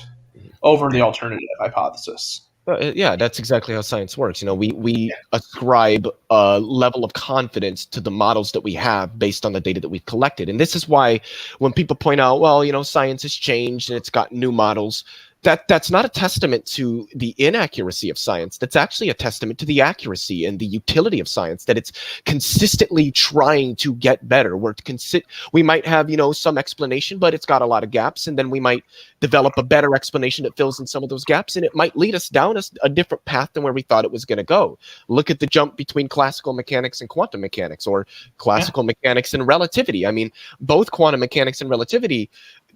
over the alternative hypothesis. Yeah, that's exactly how science works. We ascribe a level of confidence to the models that we have based on the data that we've collected. And this is why when people point out, well, science has changed and it's got new models, that's not a testament to the inaccuracy of science. That's actually a testament to the accuracy and the utility of science, that it's consistently trying to get better. We might have, some explanation, but it's got a lot of gaps. And then we might develop a better explanation that fills in some of those gaps. And it might lead us down a different path than where we thought it was going to go. Look at the jump between classical mechanics and quantum mechanics, or classical mechanics and relativity. I mean, both quantum mechanics and relativity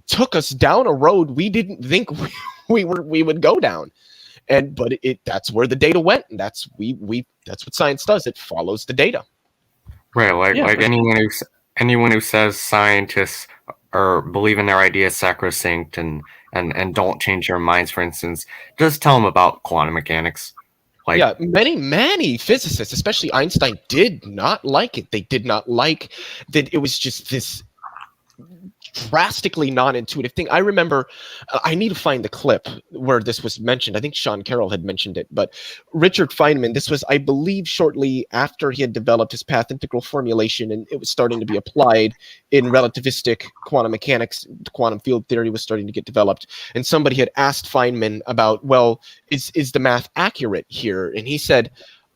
took us down a road we didn't think we would go down, but that's where the data went, and that's what science does. It follows the data. Right, like anyone who says scientists or believe in their ideas sacrosanct and don't change their minds, for instance, just tell them about quantum mechanics. Many physicists, especially Einstein, did not like it. They did not like that it was just this drastically non-intuitive thing. I remember, I need to find the clip where this was mentioned. I think Sean Carroll had mentioned it, but Richard Feynman, this was, I believe, shortly after he had developed his path integral formulation, and it was starting to be applied in relativistic quantum mechanics. The quantum field theory was starting to get developed, and somebody had asked Feynman about, well, is the math accurate here? And he said,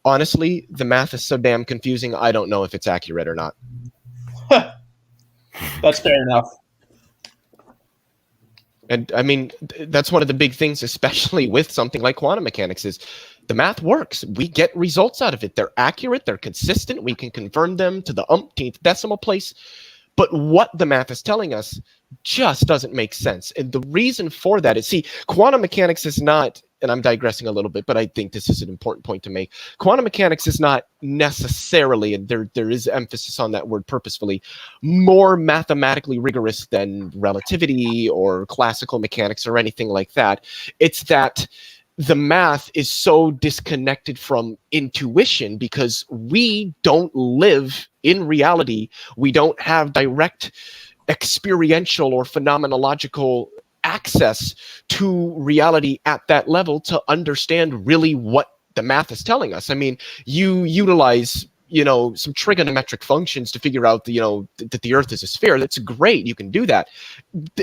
honestly, the math is so damn confusing, I don't know if it's accurate or not. That's fair enough. And I mean, that's one of the big things, especially with something like quantum mechanics, is the math works. We get results out of it. They're accurate. They're consistent. We can confirm them to the umpteenth decimal place. But what the math is telling us just doesn't make sense. And the reason for that is, see, quantum mechanics is not, and I'm digressing a little bit, but I think this is an important point to make. Quantum mechanics is not necessarily, and there is emphasis on that word purposefully, more mathematically rigorous than relativity or classical mechanics or anything like that. It's that the math is so disconnected from intuition because we don't live in reality. We don't have direct experiential or phenomenological access to reality at that level to understand really what the math is telling us. I mean, you utilize, some trigonometric functions to figure out, that the Earth is a sphere. That's great. You can do that.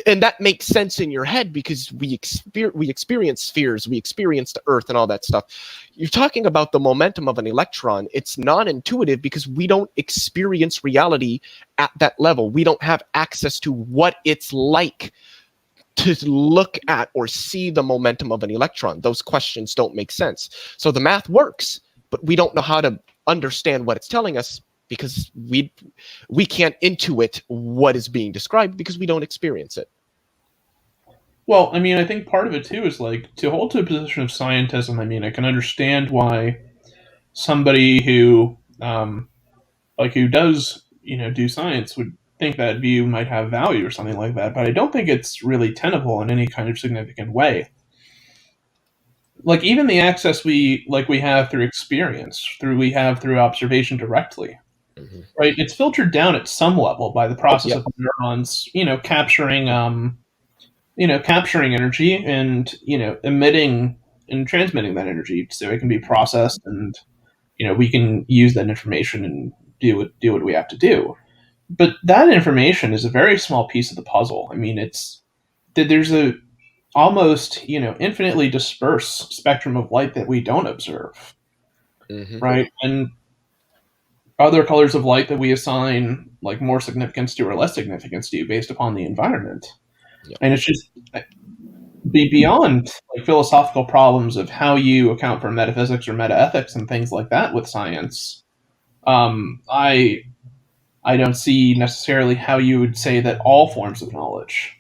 And that makes sense in your head because we experience spheres, we experience the Earth and all that stuff. You're talking about the momentum of an electron. It's non-intuitive because we don't experience reality at that level. We don't have access to what it's like to look at or see the momentum of an electron. Those questions don't make sense. So the math works, but we don't know how to understand what it's telling us because we can't intuit what is being described because we don't experience it. Well, I mean, I think part of it too is like to hold to a position of scientism. I mean, I can understand why somebody who who does do science would think that view might have value or something like that, but I don't think it's really tenable in any kind of significant way. Like even the access we have through experience, we have through observation directly, right? It's filtered down at some level by the process of neurons, capturing capturing energy and emitting and transmitting that energy so it can be processed, and we can use that information and do what we have to do. But that information is a very small piece of the puzzle. I mean, there's a almost infinitely dispersed spectrum of light that we don't observe, right? And other colors of light that we assign like more significance to or less significance to based upon the environment. And it's just beyond like philosophical problems of how you account for metaphysics or metaethics and things like that with science. I don't see necessarily how you would say that all forms of knowledge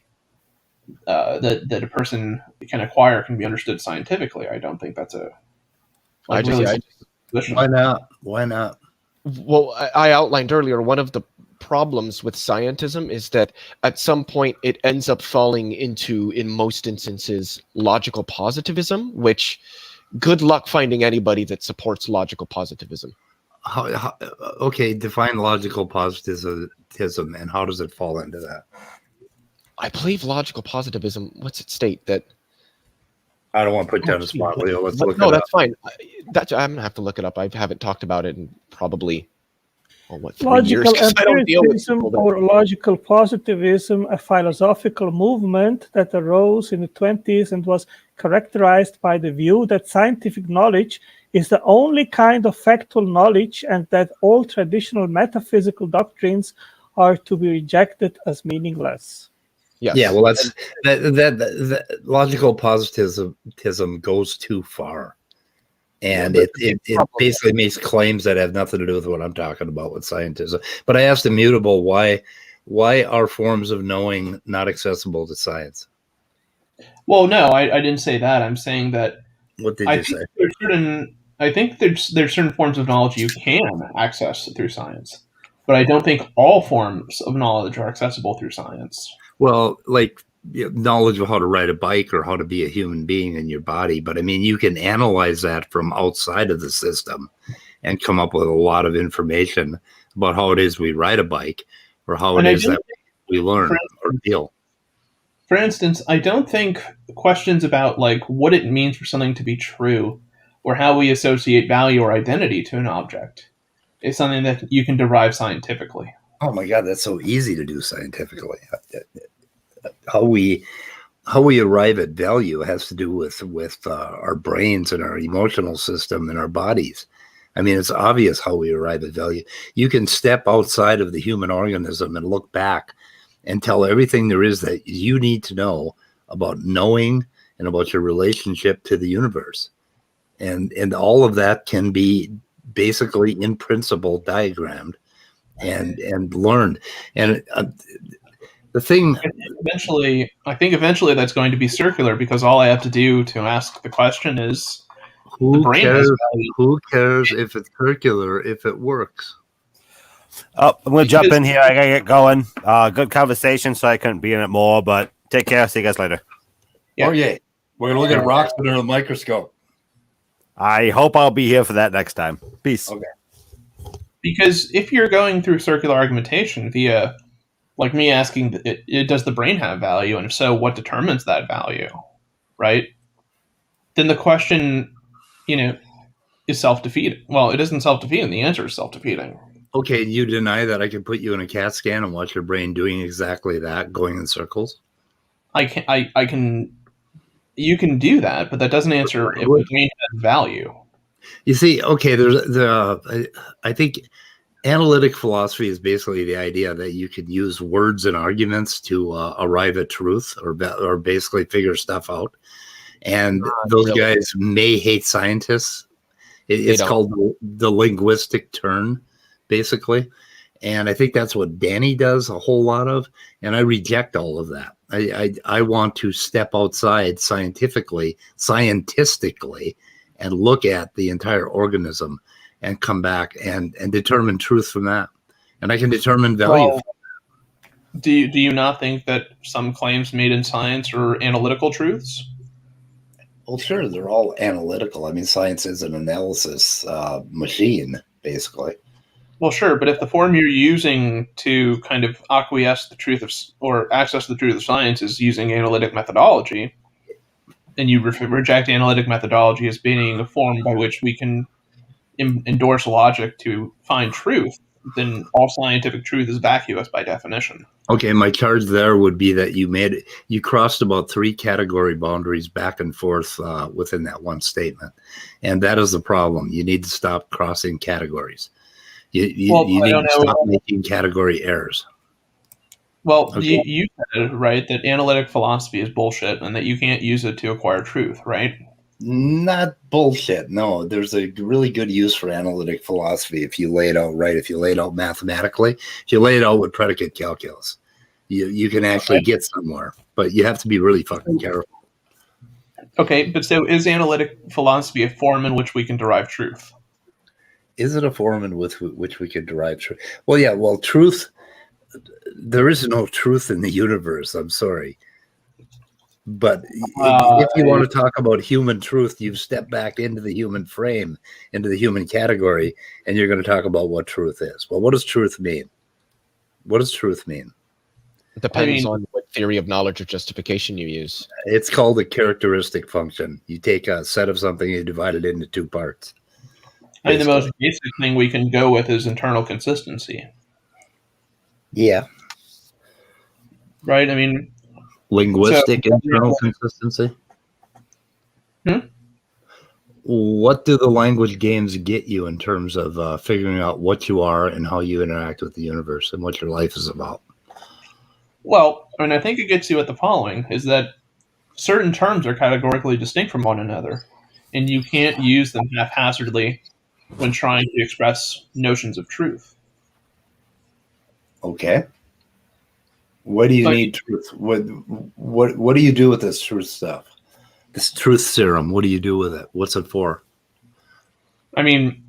that a person can acquire can be understood scientifically. I don't think that's a Why not? Why not? Well, I outlined earlier one of the problems with scientism is that at some point it ends up falling into, in most instances, logical positivism, which good luck finding anybody that supports logical positivism. Okay, define logical positivism and how does it fall into that? I believe logical positivism, what's it state? That I don't want to put down a spot, Leo. Let's look it up. No, that's fine. I'm gonna have to look it up. I haven't talked about it in probably 3 years. Logical I don't deal with empiricism people that- or logical positivism, a philosophical movement that arose in the 20s and was characterized by the view that scientific knowledge is the only kind of factual knowledge and that all traditional metaphysical doctrines are to be rejected as meaningless. Yes. Yeah, well, that logical positivism goes too far. And it basically makes claims that have nothing to do with what I'm talking about with scientism. But I asked Immutable, why are forms of knowing not accessible to science? Well, no, I didn't say that. I'm saying that. What did you say? I think there's certain forms of knowledge you can access through science, but I don't think all forms of knowledge are accessible through science. Well, like knowledge of how to ride a bike or how to be a human being in your body. But I mean, you can analyze that from outside of the system and come up with a lot of information about how it is we ride a bike or how it is that we learn or deal. For instance, I don't think questions about like what it means for something to be true or how we associate value or identity to an object is something that you can derive scientifically. Oh my God, that's so easy to do scientifically. How we arrive at value has to do with our brains and our emotional system and our bodies. I mean, it's obvious how we arrive at value. You can step outside of the human organism and look back and tell everything there is that you need to know about knowing and about your relationship to the universe. And all of that can be basically in principle diagrammed and learned. And the thing I think eventually that's going to be circular because all I have to do to ask the question is who cares if it's circular if it works? Oh, I'm going to jump in here. I got to get going. Good conversation, so I couldn't be in it more, but take care. See you guys later. Yeah. Okay. We're going to look at rocks under a microscope. I hope I'll be here for that next time. Peace. Okay. Because if you're going through circular argumentation via, like me asking, does the brain have value? And if so, what determines that value? Right? Then the question, is self-defeating. Well, it isn't self-defeating. The answer is self-defeating. Okay, you deny that I can put you in a CAT scan and watch your brain doing exactly that, going in circles? I can. You can do that, but that doesn't answer if the brain has value. You see, okay, I think analytic philosophy is basically the idea that you could use words and arguments to arrive at truth or basically figure stuff out. And those guys may hate scientists. It's called the linguistic turn. basically. And I think that's what Danny does a whole lot of. And I reject all of that. I want to step outside scientistically, and look at the entire organism and come back and determine truth from that. And I can determine value. Well, do you not think that some claims made in science are analytical truths? Well, sure, they're all analytical. I mean, science is an analysis machine, basically. Well, sure, but if the form you're using to kind of acquiesce the truth of, or access the truth of science is using analytic methodology, and you reject analytic methodology as being a form by which we can endorse logic to find truth, then all scientific truth is vacuous by definition. Okay, my charge there would be that you crossed about 3 category boundaries back and forth within that one statement, and that is the problem. You need to stop crossing categories. You need to stop making category errors. Well, Okay. you said, right, that analytic philosophy is bullshit and that you can't use it to acquire truth, right? Not bullshit. No, there's a really good use for analytic philosophy if you lay it out right, if you lay it out mathematically, if you lay it out with predicate calculus. You can actually get somewhere, but you have to be really fucking careful. Okay, but so is analytic philosophy a form in which we can derive truth? Is it a form in which we can derive truth? Well, yeah. Well, truth. There is no truth in the universe. I'm sorry, but if you want to talk about human truth, you've stepped back into the human frame, into the human category, and you're going to talk about what truth is. Well, what does truth mean? What does truth mean? It depends on what theory of knowledge or justification you use. It's called a characteristic function. You take a set of something and you divide it into 2 parts. I mean, the most basic thing we can go with is internal consistency. Yeah. Right? I mean... Linguistic internal consistency? What do the language games get you in terms of figuring out what you are and how you interact with the universe and what your life is about? Well, I mean, I think it gets you at the following, is that certain terms are categorically distinct from one another, and you can't use them haphazardly when trying to express notions of truth. Okay. What do you need truth? What do you do with this truth stuff? This truth serum, what do you do with it? What's it for? I mean,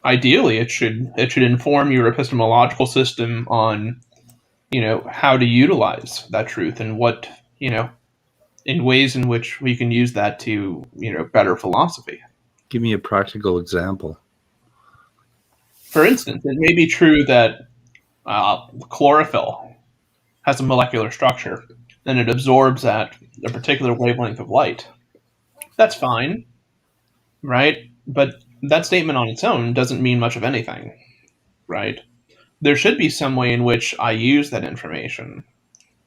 ideally it should inform your epistemological system on, how to utilize that truth and what, in ways in which we can use that to, better philosophy. Give me a practical example. For instance, it may be true that chlorophyll has a molecular structure, then it absorbs at a particular wavelength of light. That's fine, right? But that statement on its own doesn't mean much of anything, right? There should be some way in which I use that information,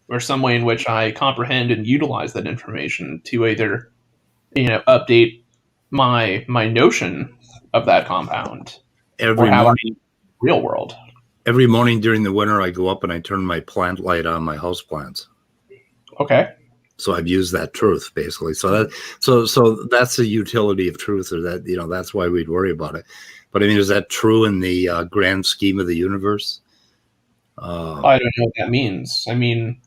or some way in which I comprehend and utilize that information to either, update my notion of that compound, or how I see the real world. Every morning during the winter, I go up and I turn my plant light on my house plants. Okay. So I've used that truth basically. So that's the utility of truth, or that that's why we'd worry about it. But I mean, is that true in the grand scheme of the universe? I don't know what that means. I mean,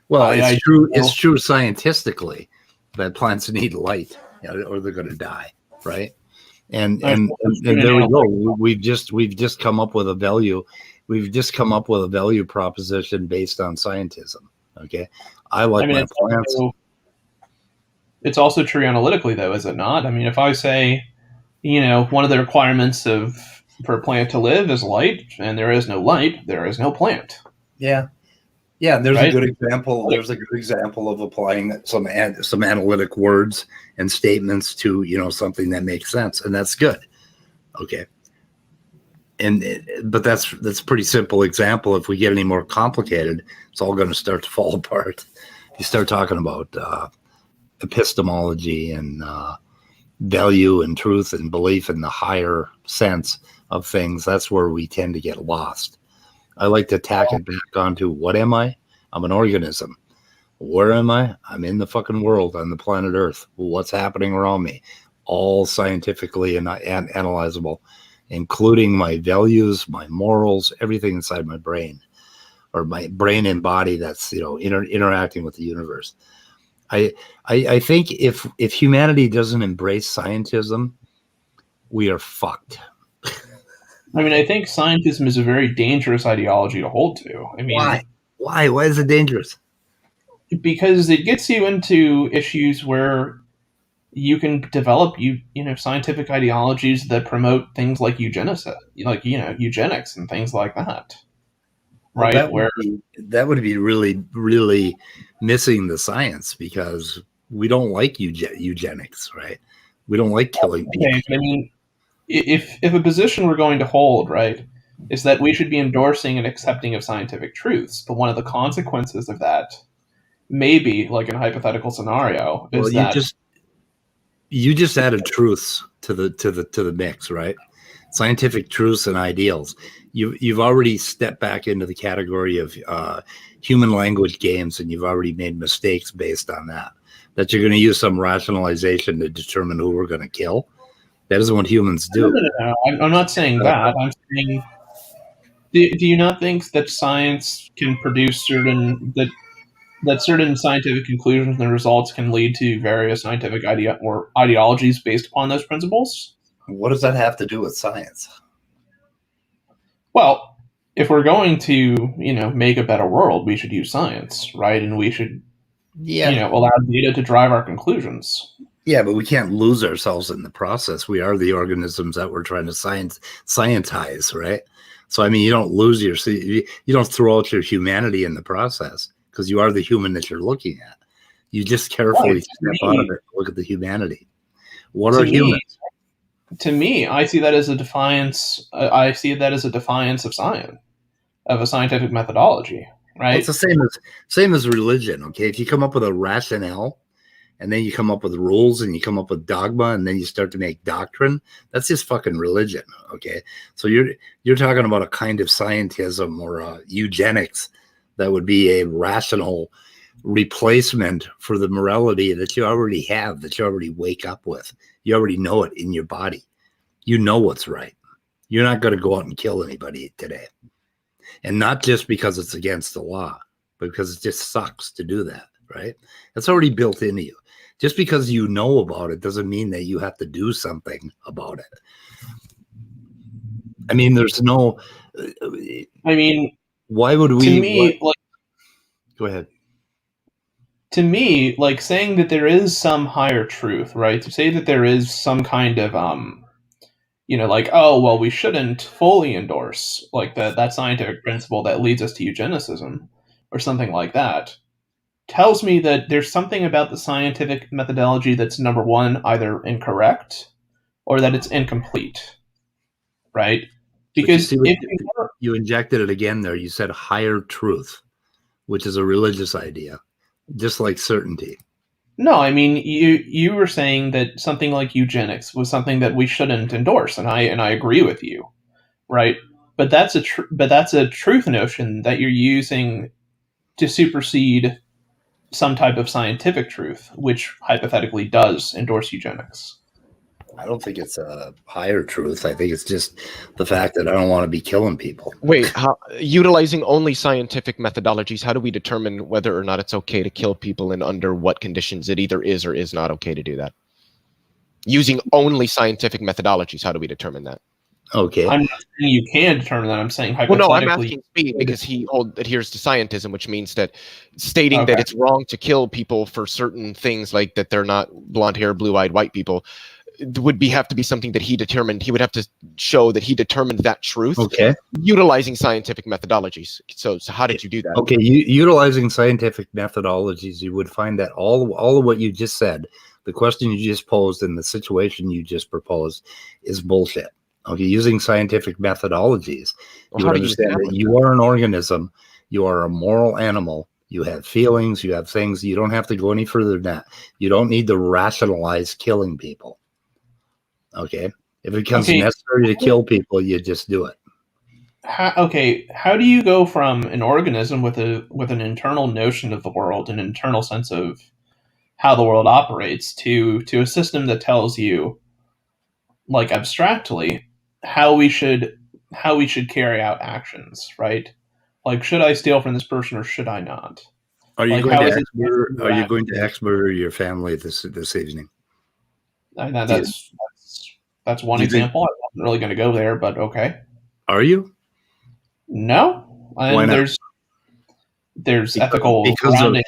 well, it's true. It's true scientifically that plants need light, or they're going to die, right? And there we go. We've just come up with a value. We've just come up with a value proposition based on scientism. Okay, I like my plants. It's also true analytically, though, is it not? I mean, if I say, one of the requirements for a plant to live is light, and there is no light, there is no plant. Yeah. Yeah, there's a good example. There's a good example of applying some analytic words and statements to something that makes sense, and that's good. Okay, but that's a pretty simple example. If we get any more complicated, it's all going to start to fall apart. If you start talking about epistemology and value and truth and belief in the higher sense of things, that's where we tend to get lost. I like to tack it back onto what am I? I'm an organism. Where am I? I'm in the fucking world on the planet Earth. What's happening around me? All scientifically and analyzable. including my values, my morals, everything inside my brain, or my brain and body that's interacting with the universe. I think if humanity doesn't embrace scientism, we are fucked. I mean, I think scientism is a very dangerous ideology to hold to. I mean, Why is it dangerous? Because it gets you into issues where you can develop scientific ideologies that promote things like eugenics and things like that. Right? That would be really, really missing the science, because we don't like eugenics, right? We don't like killing people. Okay, I mean, if a position we're going to hold, right, is that we should be endorsing and accepting of scientific truths, but one of the consequences of that, maybe, like in a hypothetical scenario, is you just added truths to the mix, right? Scientific truths and ideals. You've already stepped back into the category of human language games, and you've already made mistakes based on that. That you're going to use some rationalization to determine who we're going to kill. That isn't what humans do. No. I'm not saying that. I'm saying, do you not think that science can produce certain scientific conclusions and results can lead to various scientific ideologies based upon those principles? What does that have to do with science? Well, if we're going to, make a better world, we should use science, right? And we should, allow data to drive our conclusions. Yeah, but we can't lose ourselves in the process. We are the organisms that we're trying to scientize, right? So, I mean, you don't lose you don't throw out your humanity in the process, because you are the human that you're looking at. You just carefully step out of it and look at the humanity. What are humans? To me, I see that as a defiance. I see that as a defiance of science, of a scientific methodology, right? Well, it's the same as religion. Okay, if you come up with a rationale, and then you come up with rules, and you come up with dogma, and then you start to make doctrine, that's just fucking religion. Okay, so you're talking about a kind of scientism or eugenics that would be a rational replacement for the morality that you already have, that you already wake up with. You already know it in your body. You know what's right. You're not going to go out and kill anybody today. And not just because it's against the law, but because it just sucks to do that, right? That's already built into you. Just because you know about it doesn't mean that you have to do something about it. I mean, there's no... I mean... Why would we... To me, Go ahead. To me, saying that there is some higher truth, right? To say that there is some kind of, we shouldn't fully endorse, that scientific principle that leads us to eugenicism, or something like that, tells me that there's something about the scientific methodology that's, number one, either incorrect, or that it's incomplete, right? Because you injected it again there. You said higher truth, which is a religious idea, just like certainty. No, I mean, you were saying that something like eugenics was something that we shouldn't endorse, and I agree with you, right? But that's a truth notion that you're using to supersede some type of scientific truth, which hypothetically does endorse eugenics. I don't think it's a higher truth. I think it's just the fact that I don't want to be killing people. Wait, utilizing only scientific methodologies, how do we determine whether or not it's okay to kill people and under what conditions it either is or is not okay to do that? Using only scientific methodologies, how do we determine that? Okay. I'm not saying you can determine that. I'm saying hypothetically. Well, no, I'm asking Speed because he adheres to scientism, which means that stating that it's wrong to kill people for certain things, like that they're not blonde hair, blue-eyed white people, would have to be something that he determined. He would have to show that he determined that truth. Okay. Utilizing scientific methodologies. So how did you do that? Okay, utilizing scientific methodologies, you would find that all of what you just said, the question you just posed, and the situation you just proposed, is bullshit. Okay, using scientific methodologies, you would understand that you are an organism, you are a moral animal, you have feelings, you have things. You don't have to go any further than that. You don't need to rationalize killing people. Okay, if it becomes necessary to kill people, you just do it. How do you go from an organism with an internal notion of the world, an internal sense of how the world operates, to a system that tells you, abstractly, how we should carry out actions, right? Like, should I steal from this person or should I not? Are you Like, going how to is it axe murder? Are you interact? going to axe murder your family this evening? That's one Do you think- example. I wasn't really going to go there, but okay. Are you? No, Why and not? there's ethical because of grounding.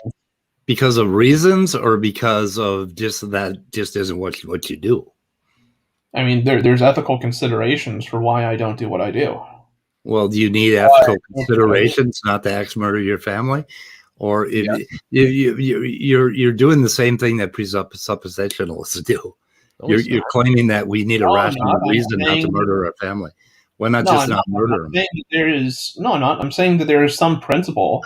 because of reasons, or because of just that just isn't what you do. I mean, there's ethical considerations for why I don't do what I do. Well, do you need ethical considerations not to axe murder your family? Or if you're doing the same thing that presuppositionalists do. You're claiming that we need a rational reason not to murder our family. Why not just not murder them? I'm saying that there is some principle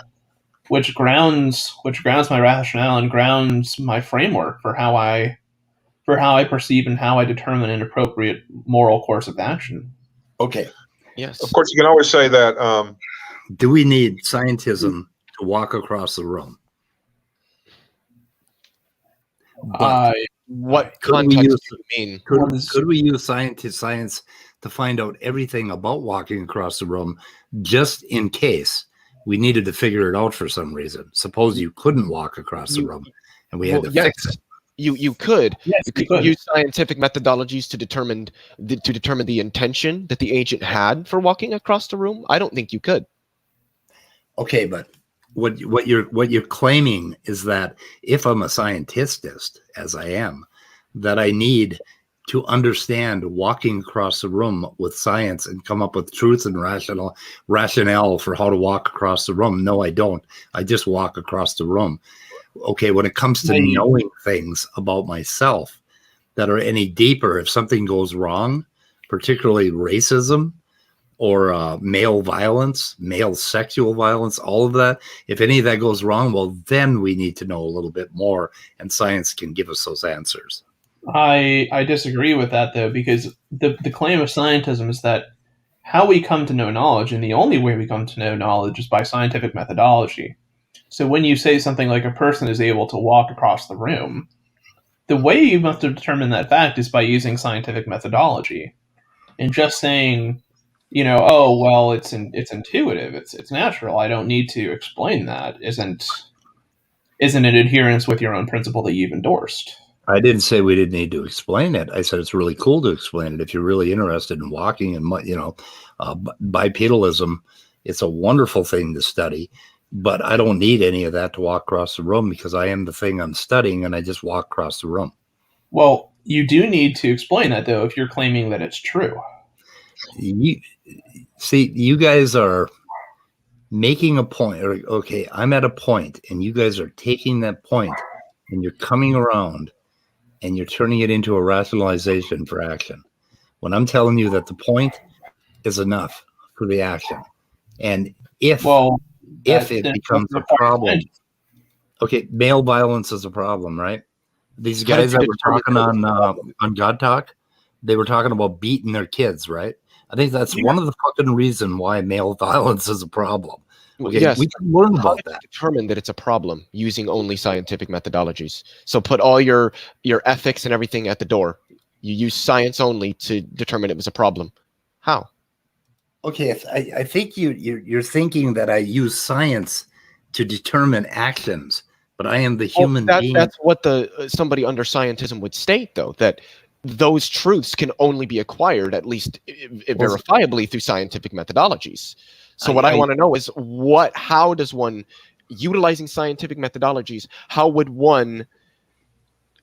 which grounds my rationale and grounds my framework for how I perceive and how I determine an appropriate moral course of action. Okay. Yes. Of course, you can always say that. Do we need scientism to walk across the room? What could context we use, do you mean? Could we use science to find out everything about walking across the room, just in case we needed to figure it out for some reason? Suppose you couldn't walk across the room, and we had to fix it. You could. Yes, you could use scientific methodologies to determine the intention that the agent had for walking across the room. I don't think you could. Okay, but what you're claiming is that if I'm a scientist, as I am, that I need to understand walking across the room with science and come up with truth and rationale for how to walk across the room. No, I don't. I just walk across the room. Okay, when it comes to knowing things about myself that are any deeper, if something goes wrong, particularly racism or male violence, male sexual violence, all of that, if any of that goes wrong, well, then we need to know a little bit more, and science can give us those answers. I disagree with that, though, because the claim of scientism is that how we come to know knowledge, and the only way we come to know knowledge, is by scientific methodology. So when you say something like a person is able to walk across the room, the way you must have determined that fact is by using scientific methodology. And just saying, oh, well, it's intuitive, it's natural, I don't need to explain that, isn't in adherence with your own principle that you've endorsed. I didn't say we didn't need to explain it. I said it's really cool to explain it if you're really interested in walking and bipedalism. It's a wonderful thing to study. But I don't need any of that to walk across the room, because I am the thing I'm studying, and I just walk across the room. Well, you do need to explain that, though, if you're claiming that it's true. You guys are making a point. Okay, I'm at a point, and you guys are taking that point, and you're coming around, and you're turning it into a rationalization for action. When I'm telling you that the point is enough for the action, and if it becomes a problem. Okay, male violence is a problem, right? These guys that were talking on God Talk, they were talking about beating their kids, right? I think that's one of the fucking reasons why male violence is a problem. Okay, yes, we can learn about that. Determine that it's a problem using only scientific methodologies. So put all your ethics and everything at the door. You use science only to determine it was a problem. How? Okay, I think you're thinking that I use science to determine actions, but I am the human being. That's what somebody under scientism would state, though, that those truths can only be acquired, at least verifiably, through scientific methodologies. So what I want to know is how does one, utilizing scientific methodologies, how would one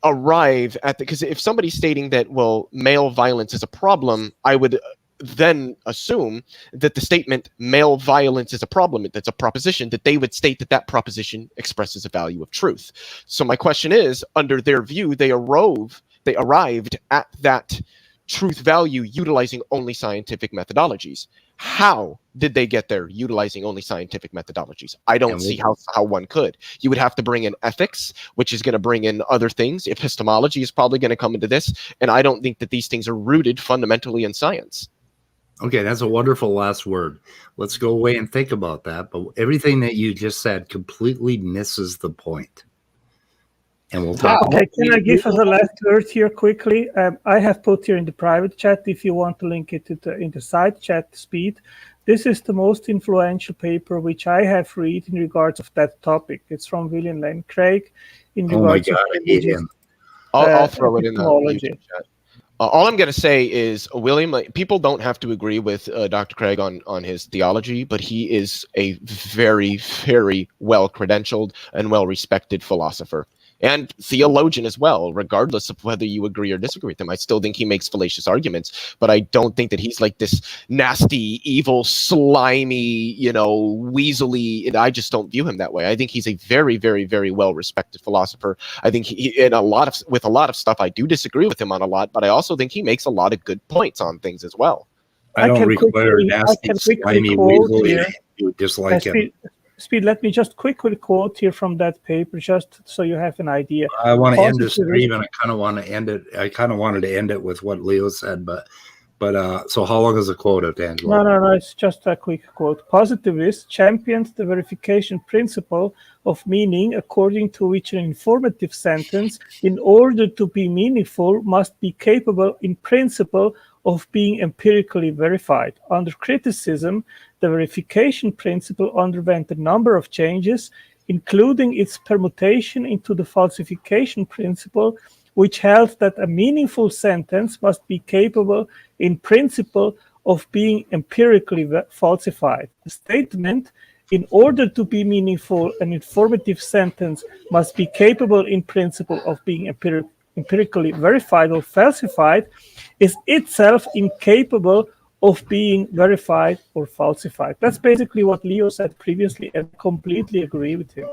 arrive at because if somebody's stating that, well, male violence is a problem, I would then assume that the statement male violence is a problem, that's a proposition, that they would state that proposition expresses a value of truth. So my question is, under their view, they arrived at that truth value utilizing only scientific methodologies. How did they get there utilizing only scientific methodologies? I don't see how one could. You would have to bring in ethics, which is going to bring in other things. Epistemology is probably going to come into this. And I don't think that these things are rooted fundamentally in science. Okay, that's a wonderful last word. Let's go away and think about that. But everything that you just said completely misses the point. and we'll talk. Okay, can I give us a last word here quickly? I have put here in the private chat, if you want to link it in the side chat speed. This is the most influential paper which I have read in regards of that topic. It's from William Lane Craig in Oh my regards God, of I hate him. I'll throw it in the epistemology. YouTube chat. All I'm going to say is, William, people don't have to agree with Dr. Craig on his theology, but he is a very, very well-credentialed and well-respected philosopher and theologian as well, regardless of whether you agree or disagree with him. I still think he makes fallacious arguments, but I don't think that he's like this nasty, evil, slimy, weaselly. I just don't view him that way. I think he's a very, very, very well-respected philosopher. I think with a lot of stuff, I do disagree with him on a lot, but I also think he makes a lot of good points on things as well. I don't require nasty, slimy, weaselly. You dislike him. Speed, let me just quickly quote here from that paper, just so you have an idea. I want to end this stream, and I kind of want to end it. I kind of wanted to end it with what Leo said, but so how long is the quote of Angelo? No, it's just a quick quote. Positivists championed the verification principle of meaning, according to which an informative sentence, in order to be meaningful, must be capable in principle of being empirically verified. Under criticism, the verification principle underwent a number of changes, including its permutation into the falsification principle, which held that a meaningful sentence must be capable in principle of being empirically falsified. The statement, in order to be meaningful, an informative sentence must be capable in principle of being empirically verified or falsified, is itself incapable of being verified or falsified. That's basically what Leo said previously, and I completely agree with him.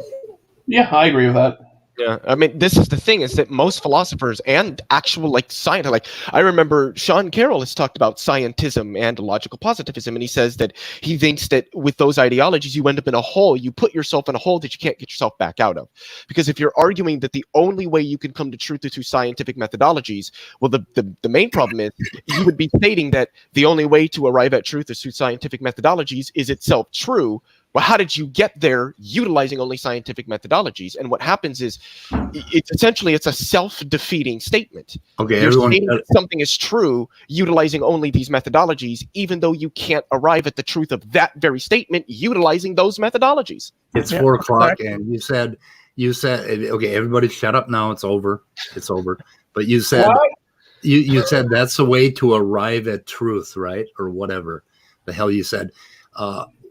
Yeah, I agree with that. Yeah, I mean, this is the thing, is that most philosophers and actual science, I remember Sean Carroll has talked about scientism and logical positivism, and he says that he thinks that with those ideologies, you end up in a hole, you put yourself in a hole that you can't get yourself back out of. Because if you're arguing that the only way you can come to truth is through scientific methodologies, well, the main problem is you would be stating that the only way to arrive at truth is through scientific methodologies is itself true. Well, how did you get there utilizing only scientific methodologies? And what happens is it's a self-defeating statement. Okay, You're stating that something is true utilizing only these methodologies, even though you can't arrive at the truth of that very statement utilizing those methodologies. It's 4 o'clock, and you said, okay, everybody shut up now. It's over. But you said, you said that's the way to arrive at truth, right? Or whatever the hell you said.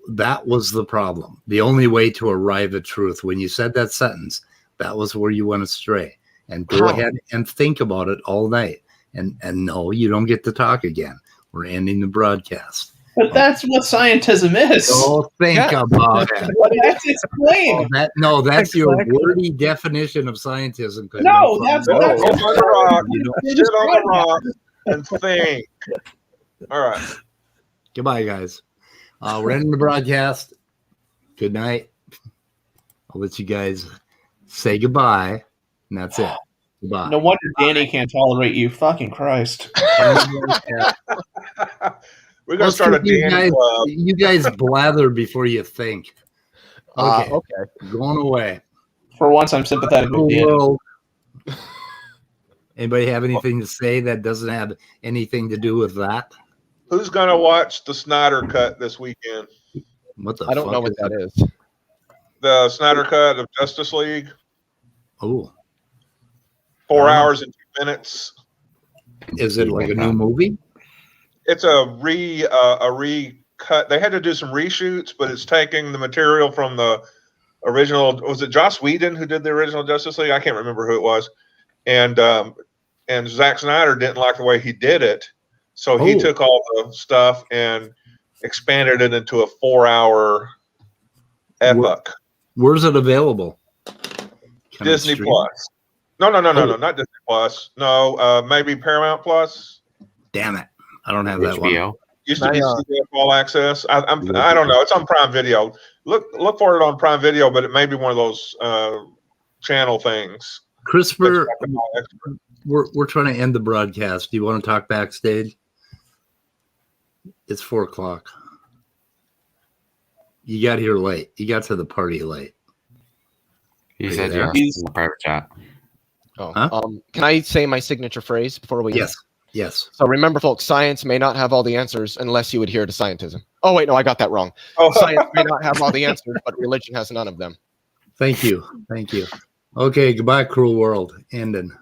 That was the problem. The only way to arrive at truth. When you said that sentence, that was where you went astray. And go ahead and think about it all night. And no, you don't get to talk again. We're ending the broadcast. But that's what scientism is. Don't think about it. But that's explained. That's your wordy definition of scientism. No, that's sit on the rock and think. All right. Goodbye, guys. We're ending the broadcast. Good night. I'll let you guys say goodbye, and that's it. Goodbye. No wonder Danny can't tolerate you. Fucking Christ. We're going to start a Danny club. You guys blather before you think. Okay. Okay. Going away. For once, I'm sympathetic with Danny. Anybody have anything to say that doesn't have anything to do with that? Who's going to watch the Snyder Cut this weekend? What the I don't fuck know what is that is. The Snyder Cut of Justice League. Oh. 4 hours and 2 minutes. Is it like a new movie? It's a recut. They had to do some reshoots, but it's taking the material from the original. Was it Joss Whedon who did the original Justice League? I can't remember who it was. And Zack Snyder didn't like the way he did it. So he took all the stuff and expanded it into a 4-hour epic. Where's it available? Disney Plus. No, not Disney Plus. No, maybe Paramount Plus. Damn it. I don't have that one. Used to be CBS All Access. I don't know. It's on Prime Video. Look for it on Prime Video, but it may be one of those channel things. Christopher, we're trying to end the broadcast. Do you want to talk backstage? It's 4 o'clock. You got here late. You got to the party late. He said yes in the private chat. Oh, Huh? Can I say my signature phrase before we? Yes. Yes. So remember, folks, science may not have all the answers unless you adhere to scientism. Oh wait, no, I got that wrong. Oh. Science may not have all the answers, but religion has none of them. Thank you. Thank you. Okay. Goodbye, cruel world. Ending.